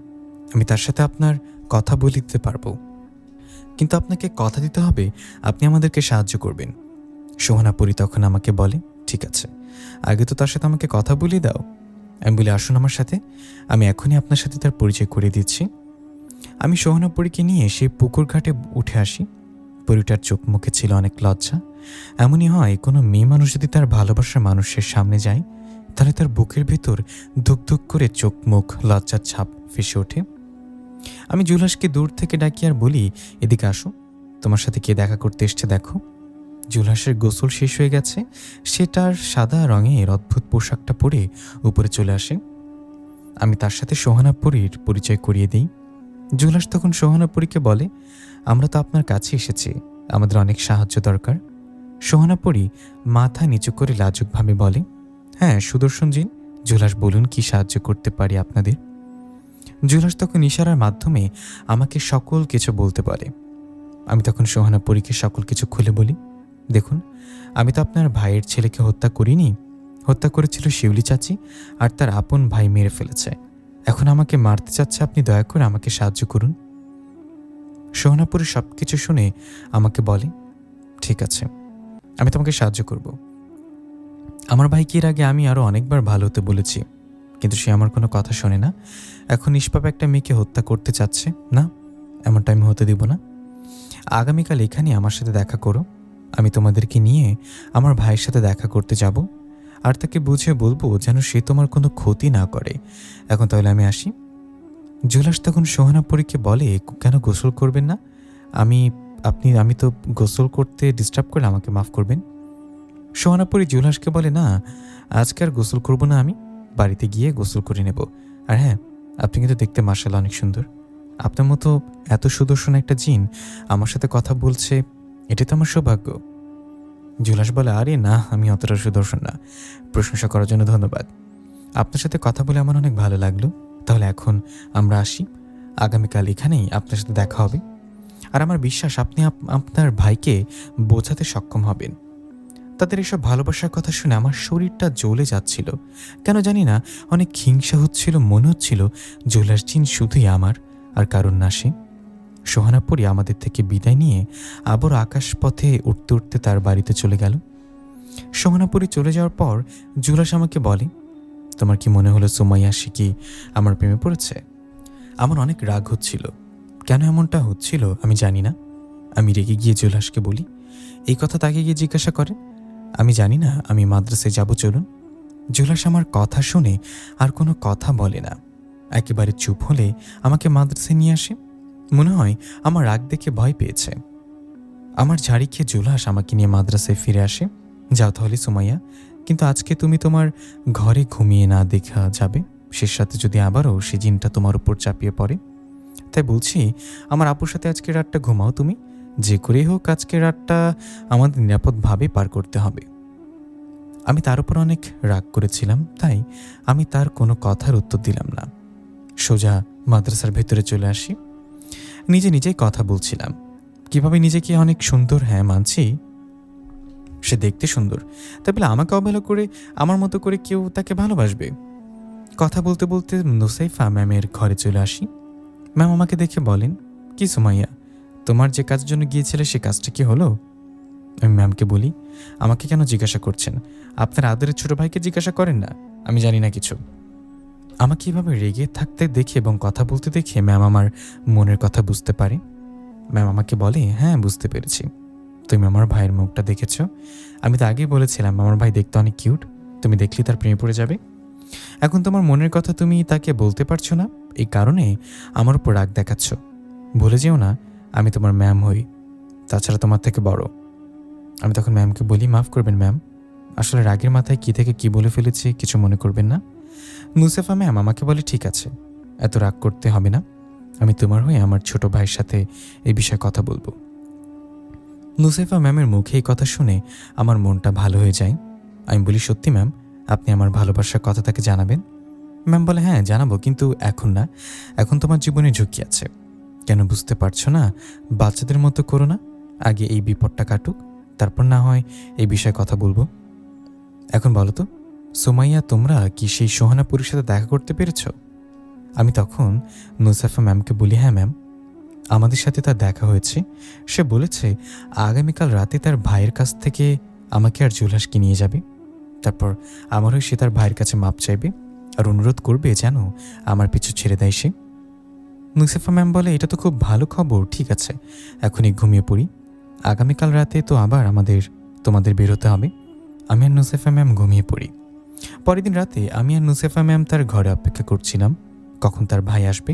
আমি তার সাথে আপনার কথা বলে দিতে পারবো, কিন্তু আপনাকে কথা দিতে হবে আপনি আমাদেরকে সাহায্য করবেন। সোহানাপুরী তখন আমাকে বলে, ঠিক আছে, আগে তো তার সাথে আমাকে কথা বলিয়ে দাও। আমি বলি, আসুন আমার সাথে, আমি এখনই আপনার সাথে তার পরিচয় করে দিচ্ছি। আমি সোহানাপুরীকে নিয়ে সেই পুকুর ঘাটে উঠে আসি। পরীটার চোখ মুখে ছিল অনেক লজ্জা। এমনই হয়, কোনো মেয়ে মানুষ যদি তার ভালোবাসার মানুষের সামনে যায় তাহলে তার বুকের ভেতর ধুক ধুক করে চোখ মুখ লজ্জার ছাপ ফেসে ওঠে। আমি জুলহাসকে দূর থেকে ডাকি আর বলি, এদিকে আসো, তোমার সাথে কে দেখা করতে এসছে দেখো। জুলহাসের গোসল শেষ হয়ে গেছে, সে তার সাদা রঙের অদ্ভুত পোশাকটা পরে উপরে চলে আসে। আমি তার সাথে সোহানাপুরীর পরিচয় করিয়ে দিই। জুলহাস তখন সোহানাপুরীকে বলে, আমরা তো আপনার কাছে এসেছি, আমাদের অনেক সাহায্য দরকার। সোহানাপুরী মাথা নিচু করে লাজুকভাবে বলে, হ্যাঁ সুদর্শন জিন, জুলহাস বলুন কি সাহায্য করতে পারি আপনাদের। জুলহাস তখন ইশারার মাধ্যমে আমাকে সকল কিছু বলতে বলে। আমি তখন সোহানাপুরীকে সকল কিছু খুলে বলি, দেখুন আমি তো আপনার ভাইয়ের ছেলেকে হত্যা করিনি, হত্যা করেছিল শিউলি চাচি, আর তার আপন ভাই মেরে ফেলেছে। এখন আমাকে মারতে চাচ্ছে, আপনি দয়া করে আমাকে সাহায্য করুন। সোহানাপুরী সব কিছু শুনে আমাকে বলে, ঠিক আছে, আমি তোমাকে সাহায্য করব। আমার ভাইকে এর আগে আমি আরও অনেকবার ভালো হতে বলেছি, কিন্তু সে আমার কোনো কথা শোনে না। এখন নিষ্পাপ একটা মেয়েকে হত্যা করতে চাচ্ছে, না এমনটা আমি হতে দিব না। আগামীকাল এখানে আমার সাথে দেখা করো, আমি তোমাদেরকে নিয়ে আমার ভাইয়ের সাথে দেখা করতে যাব আর তাকে বুঝিয়ে বলবো যেন সে তোমার কোনো ক্ষতি না করে। এখন তাহলে আমি আসি। জুলহাস তখন সোহানাপুরীকে বলে, কেন গোসল করবেন না? আমি তো গোসল করতে ডিস্টার্ব করলে আমাকে মাফ করবেন। সোহানাপুরী জুলহাসকে বলে, না আজকে আর গোসল করবো না, আমি বাড়িতে গিয়ে গোসল করে নেব। আর হ্যাঁ, আপনি কিন্তু দেখতে মাশাআল্লাহ অনেক সুন্দর, আপনার মতো এত সুদর্শন একটা জিন আমার সাথে কথা বলছে, এটা তো আমার সৌভাগ্য। জুলহাস বলে, আরে না, আমি অতটা সুদর্শন না, প্রশংসা করার জন্য ধন্যবাদ। আপনার সাথে কথা বলে আমার অনেক ভালো লাগলো, তাহলে এখন আমরা আসি, আগামীকাল এখানেই আপনার সাথে দেখা হবে। আর আমার বিশ্বাস আপনি আপনার ভাইকে বোঝাতে সক্ষম হবেন। তাদের এসব ভালোবাসার কথা শুনে আমার শরীরটা জ্বলে যাচ্ছিল, কেন জানি না অনেক হিংসা হচ্ছিল, মনে হচ্ছিল জুলহাস জিন শুধুই আমার আর কারণ না। সে সোহানাপুরী আমাদের থেকে বিদায় নিয়ে আবার আকাশপথে উঠতে উঠতে তার বাড়িতে চলে গেল। সোহানাপুরী চলে যাওয়ার পর জুলহাস আমাকে বলে, তোমার কি মনে হলো সুমাইয়া সে কি আমার প্রেমে পড়েছে? আমার অনেক রাগ হচ্ছিল, কেন এমনটা হচ্ছিল আমি জানি না। আমি রেগে গিয়ে জুলহাসকে বলি, এই কথা তাকে গিয়ে জিজ্ঞাসা করে, আমি জানি না, আমি মাদ্রাসায় যাব, চলুন। জুলহাস আমার কথা শুনে আর কোনো কথা বলে না, একেবারে চুপ হলে আমাকে মাদ্রাসায় নিয়ে আসে। মনে হয় আমার রাগ দেখে ভয় পেয়েছে। আমার ঝাড়ি খেয়ে জুলহাস আমাকে নিয়ে মাদ্রাসায় ফিরে আসে। যাও তাহলে সুমাইয়া, কিন্তু আজকে তুমি তোমার ঘরে ঘুমিয়ে না দেখা যাবে, শেষ রাতে যদি আবারও সে জিনটা তোমার উপর চাপিয়ে পড়ে। তাই বলছি, আমার আপুর সাথে আজকের রাতটা ঘুমাও তুমি। যে করেই হোক আজকের রাতটা আমাদের নিরাপদভাবে পার করতে হবে। আমি তার উপর অনেক রাগ করেছিলাম, তাই আমি তার কোনো কথার উত্তর দিলাম না। সোজা মাদ্রাসার ভেতরে চলে আসি। নিজে নিজেই কথা বলছিলাম, কিভাবে নিজেকে অনেক সুন্দর, হ্যাঁ মানছি সে দেখতে সুন্দর, তাই বলে আমাকে অবহেলা করে আমার মতো করে কেউ তাকে ভালোবাসবে? কথা বলতে বলতে নুসাইফা ম্যামের ঘরে চলে আসি। ম্যাম আমাকে দেখে বলেন, কি সুমাইয়া, তোমার যে কাজের জন্য গিয়েছিলে সে কাজটা কি হলো? আমি ম্যামকে বলি, আমাকে কেন জিজ্ঞাসা করছেন? আপনার আদরের ছোট ভাইকে জিজ্ঞাসা করেন না, আমি জানি না কিছু। আমাকে এভাবে রেগে থাকতে দেখে এবং কথা বলতে দেখে ম্যাম আমার মনের কথা বুঝতে পারে। ম্যাম আমাকে বলে, হ্যাঁ বুঝতে পেরেছি, তুমি আমার ভাইয়ের মুখটা দেখেছ। আমি তো আগেই বলেছিলাম আমার ভাই দেখতে অনেক কিউট, তুমি দেখলে তার প্রেমে পড়ে যাবে। এখন তোমার মনের কথা তুমি তাকে বলতে পারছো না, এই কারণে আমার উপর রাগ দেখাচ্ছ। ভুলে যেও না আমি তোমার ম্যাম হই, তাছাড়া তোমার থেকে বড়। আমি তখন ম্যামকে বলি, মাফ করবেন ম্যাম, আসলে রাগের মাথায় কি থেকে কি বলে ফেলেছি, কিছু মনে করবেন না। নুসেফা ম্যাম আমাকে বলে, ঠিক আছে, এত রাগ করতে হবে না, আমি তোমার হয়ে আমার ছোট ভাইয়ের সাথে এই বিষয়ে কথা বলবো। নুসেফা ম্যামের মুখে এই কথা শুনে আমার মনটা ভালো হয়ে যায়। আমি বলি, সত্যি ম্যাম, আপনি আমার ভালোবাসার কথা তাকে জানাবেন? ম্যাম বলে, হ্যাঁ জানাবো, কিন্তু এখন না, এখন তোমার জীবনে ঝুঁকি আছে। কেন বুঝতে পারছো না? বাচ্চাদের মতো করো না, আগে এই বিপদটা কাটুক, তারপর না হয় এই বিষয়ে কথা বলবো। এখন বলো তো সুমাইয়া, তোমরা কি সেই সোহানাপুরীর সাথে দেখা করতে পেরেছ? আমি তখন নুসাইফা ম্যামকে বলি, হ্যাঁ ম্যাম, আমাদের সাথে তার দেখা হয়েছে। সে বলেছে আগামীকাল রাতে তার ভাইয়ের কাছ থেকে আমাকে আর জুলহাসকে নিয়ে যাবে। তারপর আমারও সে তার ভাইয়ের কাছে মাপ চাইবে আর অনুরোধ করবে যেন আমার পিছু ছেড়ে দেয় সে। নুসেফা ম্যাম বলে, এটা তো খুব ভালো খবর, ঠিক আছে এখনই ঘুমিয়ে পড়ি, আগামীকাল রাতে তো আবার তোমাদের বেরোতে হবে। আমি আর নুসেফা ম্যাম ঘুমিয়ে পড়ি। পরের দিন রাতে আমি আর নুসেফা ম্যাম তার ঘরে অপেক্ষা করছিলাম কখন তার ভাই আসবে।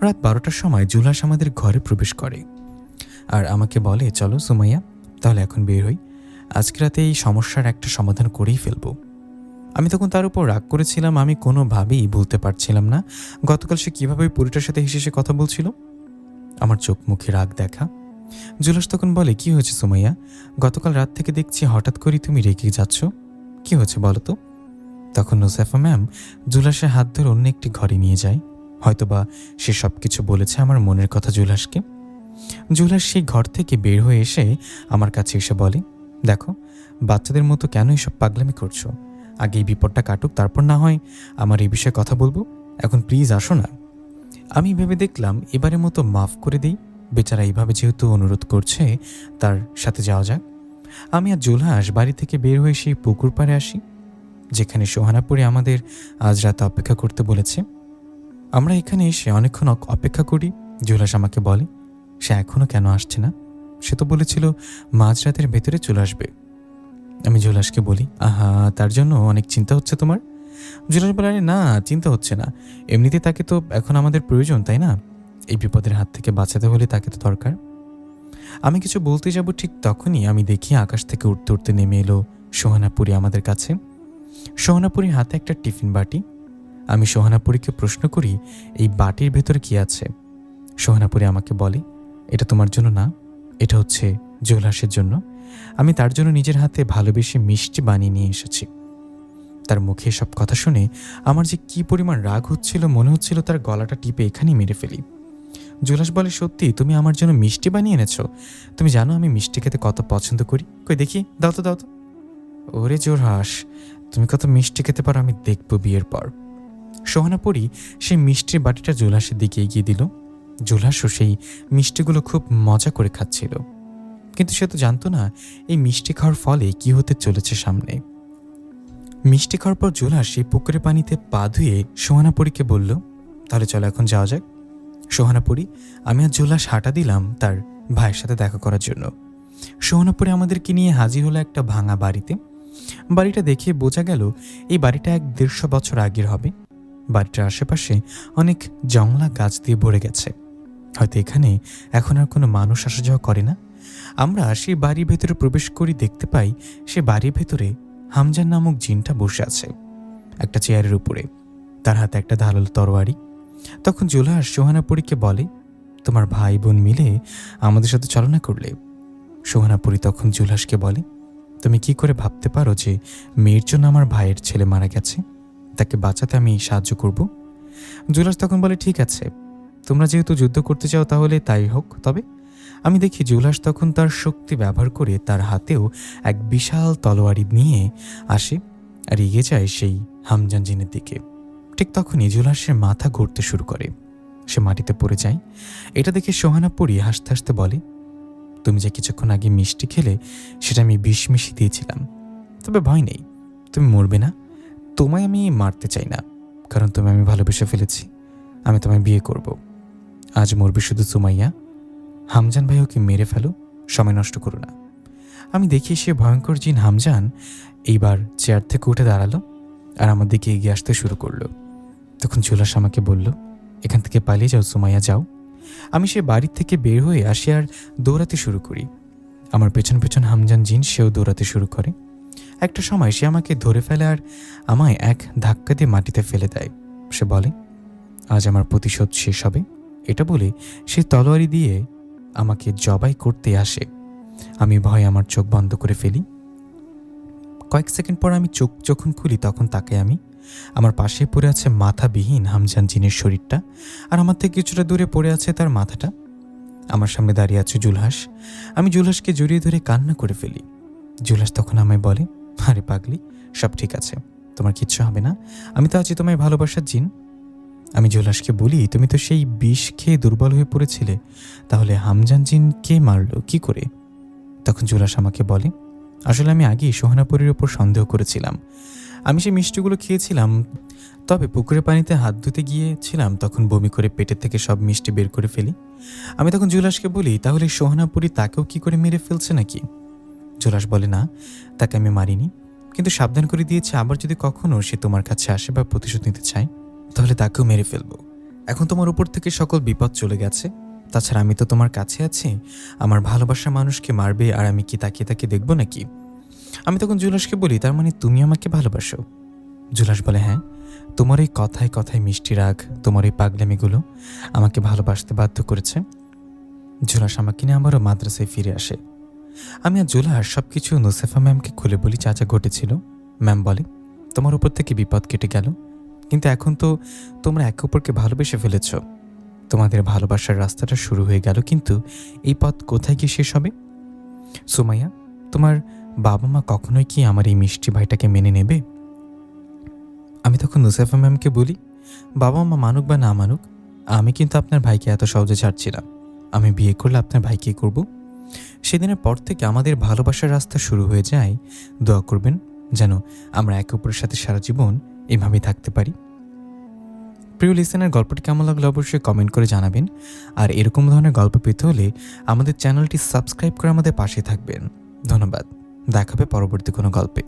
রাত 12টার সময় জুলহাস আমাদের ঘরে প্রবেশ করে আর আমাকে বলে, চলো সুমাইয়া, তাহলে এখন বের হই, আজকে রাতে এই সমস্যার একটা সমাধান করেই ফেলবো। আমি তখন তার উপর রাগ করেছিলাম, আমি কোনোভাবেই ভুলতে পারছিলাম না গতকাল সে কীভাবে ওই পরীটার সাথে হেসে হেসে কথা বলছিল। আমার চোখ মুখে রাগ দেখা। জুলহাস তখন বলে, কি হয়েছে সুমাইয়া, গতকাল রাত থেকে দেখছি হঠাৎ করেই তুমি রেগে যাচ্ছ, কি হয়েছে বলো তো? তখন নুসেফা ম্যাম জুলহাসের হাত ধরে অন্য একটি ঘরে নিয়ে যায়। হয়তোবা সে সব কিছু বলেছে আমার মনের কথা জুলহাসকে। জুলহাস সেই ঘর থেকে বের হয়ে এসে আমার কাছে এসে বলে, দেখো বাচ্চাদের মতো কেন এসব পাগলামি করছো, আগে এই বিপদটা কাটুক, তারপর না হয় আমার এই বিষয়ে কথা বলবো, এখন প্লিজ আসো না। আমি ভেবে দেখলাম এবারের মতো মাফ করে দিই, বেচারা এইভাবে যেহেতু অনুরোধ করছে তার সাথে যাওয়া যাক। আমি আর জুলহাস বাড়ি থেকে বের হয়ে সেই পুকুর পাড়ে আসি যেখানে সোহানাপুরে আমাদের আজ রাতে অপেক্ষা করতে বলেছে। আমরা এখানে এসে অনেকক্ষণ অপেক্ষা করি। জুলহাস আমাকে বলে, সে এখনও কেন আসছে না, সে তো বলেছিল মাঝরাতের ভেতরে চলে আসবে। আমি জুলহাসকে বলি, আহা, তার জন্য অনেক চিন্তা হচ্ছে তোমার? জুলহাস বলে, আরে না, চিন্তা হচ্ছে না, এমনিতে তাকে তো এখন আমাদের প্রয়োজন, তাই না? এই বিপদের হাত থেকে বাঁচাতে হলে তাকে তো দরকার। আমি কিছু বলতে যাব ঠিক তখনই আমি দেখি আকাশ থেকে উঠতে উঠতে নেমে এলো সোহানাপুরি আমাদের কাছে। সোহানাপুরীর হাতে একটা টিফিন বাটি। আমি সোহানাপুরীকে প্রশ্ন করি, এই বাটির ভেতরে কি আছে? সোহানাপুরি আমাকে বলে, এটা তোমার জন্য না, এটা হচ্ছে জুলহাসের জন্য, আমি তার জন্য নিজের হাতে ভালোবেসে মিষ্টি বানিয়ে নিয়ে এসেছি। তার মুখে সব কথা শুনে আমার যে কি পরিমাণ রাগ হচ্ছিল, মনে হচ্ছিল তার গলাটা টিপে এখানেই মেরে ফেলি। জুলহাস বলে, সত্যি তুমি আমার জন্য মিষ্টি বানিয়ে এনেছো? তুমি জানো আমি মিষ্টি খেতে কত পছন্দ করি, কই দেখি, দাও তো দাও তো। ওরে জুলহাস, তুমি কত মিষ্টি খেতে পারো আমি দেখবো বিয়ের পর। সোহানাপুরি সেই মিষ্টির বাটিটা জুলহাসের দিকে এগিয়ে দিল। জুলহাসও সেই মিষ্টিগুলো খুব মজা করে খাচ্ছিল, কিন্তু সে তো জানতো না এই মিষ্টি খাওয়ার ফলে কি হতে চলেছে সামনে। মিষ্টি খাওয়ার পর জুলহাস সেই পুকুরের পানিতে পা ধুয়ে সোহানাপুরীকে বলল, তাহলে চলো এখন যাওয়া যাক। সোহানাপুরি, আমি আর জুলহাস হাঁটা দিলাম তার ভাইয়ের সাথে দেখা করার জন্য। সোহানাপুরি আমাদেরকে নিয়ে হাজির হলো একটা ভাঙা বাড়িতে। বাড়িটা দেখে বোঝা গেল এই বাড়িটা 150 বছর আগের হবে। বাড়িটার আশেপাশে অনেক জংলা গাছ দিয়ে ভরে গেছে, হয়তো এখানে এখন আর কোনো মানুষ আসা যাওয়া করে না। আমরা সেই বাড়ির ভেতরে প্রবেশ করি, দেখতে পাই সে বাড়ির ভেতরে হামজান নামক জিনটা বসে আছে একটা চেয়ারের উপরে। তার হাতে একটা ধারালো তরোয়ারি। তখন জুলহাস সোহানাপুরীকে বলে, তোমার ভাই বোন মিলে আমাদের সাথে ছলনা করলে। সোহানাপুরী তখন জুলহাসকে বলে, তুমি কি করে ভাবতে পারো যে মেয়ের জন্য আমার ভাইয়ের ছেলে মারা গেছে, তাকে বাঁচাতে আমি সাহায্য করব? জুলহাস তখন বলে, ঠিক আছে, তোমরা যেহেতু যুদ্ধ করতে চাও তাহলে তাই হোক। তবে আমি দেখি জুলহাস তখন তার শক্তি ব্যবহার করে তার হাতেও এক বিশাল তলোয়ারি নিয়ে আসে আর এগিয়ে যায় সেই হামজান জিনের দিকে। ঠিক তখনই জুলহাসের মাথা ঘুরতে শুরু করে, সে মাটিতে পড়ে যায়। এটা দেখে সোহানাপুরী হাসতে হাসতে বলে, তুমি যে কিছুক্ষণ আগে মিষ্টি খেলে সেটা আমি বিষ মিশিয়ে দিয়েছিলাম। তবে ভয় নেই, তুমি মরবে না। তোমায় আমি মারতে চাই না, কারণ তুমি আমি ভালোবেসে ফেলেছি। আমি তোমায় বিয়ে করব। আজ মরবে শুধু সুমাইয়া। হামজান ভাই ওকে মেরে ফেলো, সময় নষ্ট করো না। আমি দেখি সে ভয়ঙ্কর জিন হামজান এইবার চেয়ার থেকে উঠে দাঁড়ালো আর আমার দিকে এগিয়ে আসতে শুরু করলো। তখন জুলহাস আমাকে বলল, এখান থেকে পালিয়ে যাও সুমাইয়া, যাও। আমি সে বাড়ির থেকে বের হয়ে আসি আর দৌড়াতে শুরু করি। আমার পেছন পেছন হামজান জিন সেও দৌড়াতে শুরু করে। একটা সময় সে আমাকে ধরে ফেলে আর আমায় এক ধাক্কা দিয়ে মাটিতে ফেলে দেয়। সে বলে, আজ আমার প্রতিশোধ শেষ হবে। এটা বলে সে তলোয়ারি দিয়ে আমাকে জবাই করতে আসে। আমি ভয়ে আমার চোখ বন্ধ করে ফেলি। কয়েক সেকেন্ড পর আমি চোখ যখন খুলি তখন তাকে আমি আমার পাশে পড়ে আছে মাথাবিহীন হামজান জিনের শরীরটা, আর আমার থেকে কিছুটা দূরে পড়ে আছে তার মাথাটা। আমার সামনে দাঁড়িয়ে আছে জুলহাস। আমি জুলহাসকে জড়িয়ে ধরে কান্না করে ফেলি। জুলহাস তখন আমায় বলে, আরে পাগলি, সব ঠিক আছে, তোমার কিচ্ছু হবে না, আমি তো আছি তোমায় ভালোবাসার জিন। আমি জুলহাসকে বলি, তুমি তো সেই বিষ খেয়ে দুর্বল হয়ে পড়েছিলে, তাহলে হামজান জিন কে মারলো কি করে? তখন জুলহাস আমাকে বলে, আসলে আমি আগেই সোহানাপুরীর ওপর সন্দেহ করেছিলাম। আমি সেই মিষ্টিগুলো খেয়েছিলাম, তবে পুকুরের পানিতে হাত ধুতে গিয়েছিলাম, তখন বমি করে পেটের থেকে সব মিষ্টি বের করে ফেলি। আমি তখন জুলহাসকে বলি, তাহলে সোহানাপুরী তাকেও কি করে মেরে ফেলছে নাকি? জুলহাস বলে, না, তাকে আমি মারিনি, কিন্তু সাবধান করে দিয়েছি আবার যদি কখনো সে তোমার কাছে আসে বা প্রতিশোধ নিতে চায় তাহলে তাকেও মেরে ফেলবো। এখন তোমার উপর থেকে সকল বিপদ চলে গেছে, তাছাড়া আমি তো তোমার কাছে আছি। আমার ভালোবাসার মানুষকে মারবে আর আমি কি তাকিয়ে তাকিয়ে দেখবো নাকি? আমি তখন জুলহাসকে বলি, তার মানে তুমি আমাকে ভালোবাসো? জুলহাস বলে, হ্যাঁ, তোমার এই কথায় কথায় মিষ্টি রাগ, তোমার এই পাগলামিগুলো আমাকে ভালোবাসতে বাধ্য করেছে। জুলহাস আমাকে নিয়ে আবারও মাদ্রাসায় ফিরে আসে। আমি আর জুলহাস সব কিছু নুসেফা ম্যামকে খুলে বলি যা যা ঘটেছিল। ম্যাম বলে, তোমার উপর থেকে বিপদ কেটে গেল, কিন্তু এখন তো তোমরা একে অপরকে ভালোবেসে ফেলেছ। তোমাদের ভালোবাসার রাস্তাটা শুরু হয়ে গেল, কিন্তু এই পথ কোথায় গিয়ে শেষ হবে? সুমাইয়া, তোমার বাবা মা কখনোই কি আমার এই মিষ্টি ভাইটাকে মেনে নেবে? আমি তখন নুসেফা ম্যামকে বলি, বাবা মা মানুক বা না মানুক, আমি কিন্তু আপনার ভাইকে এত সহজে ছাড়ছি না। আমি বিয়ে করলে আপনার ভাইকে করব। সেদিনের পর থেকে আমাদের ভালোবাসার রাস্তা শুরু হয়ে যায়। দোয়া করবেন যেন আমরা একে অপরের সাথে সারা জীবন এভাবেই থাকতে পারি। প্রিয় লিসেনার, গল্পটি কেমন লাগলো অবশ্যই কমেন্ট করে জানাবেন। আর এরকম ধরনের গল্প পেতে হলে আমাদের চ্যানেলটি সাবস্ক্রাইব করে আমাদের পাশে থাকবেন। ধন্যবাদ। দেখা হবে পরবর্তী কোনো গল্পে।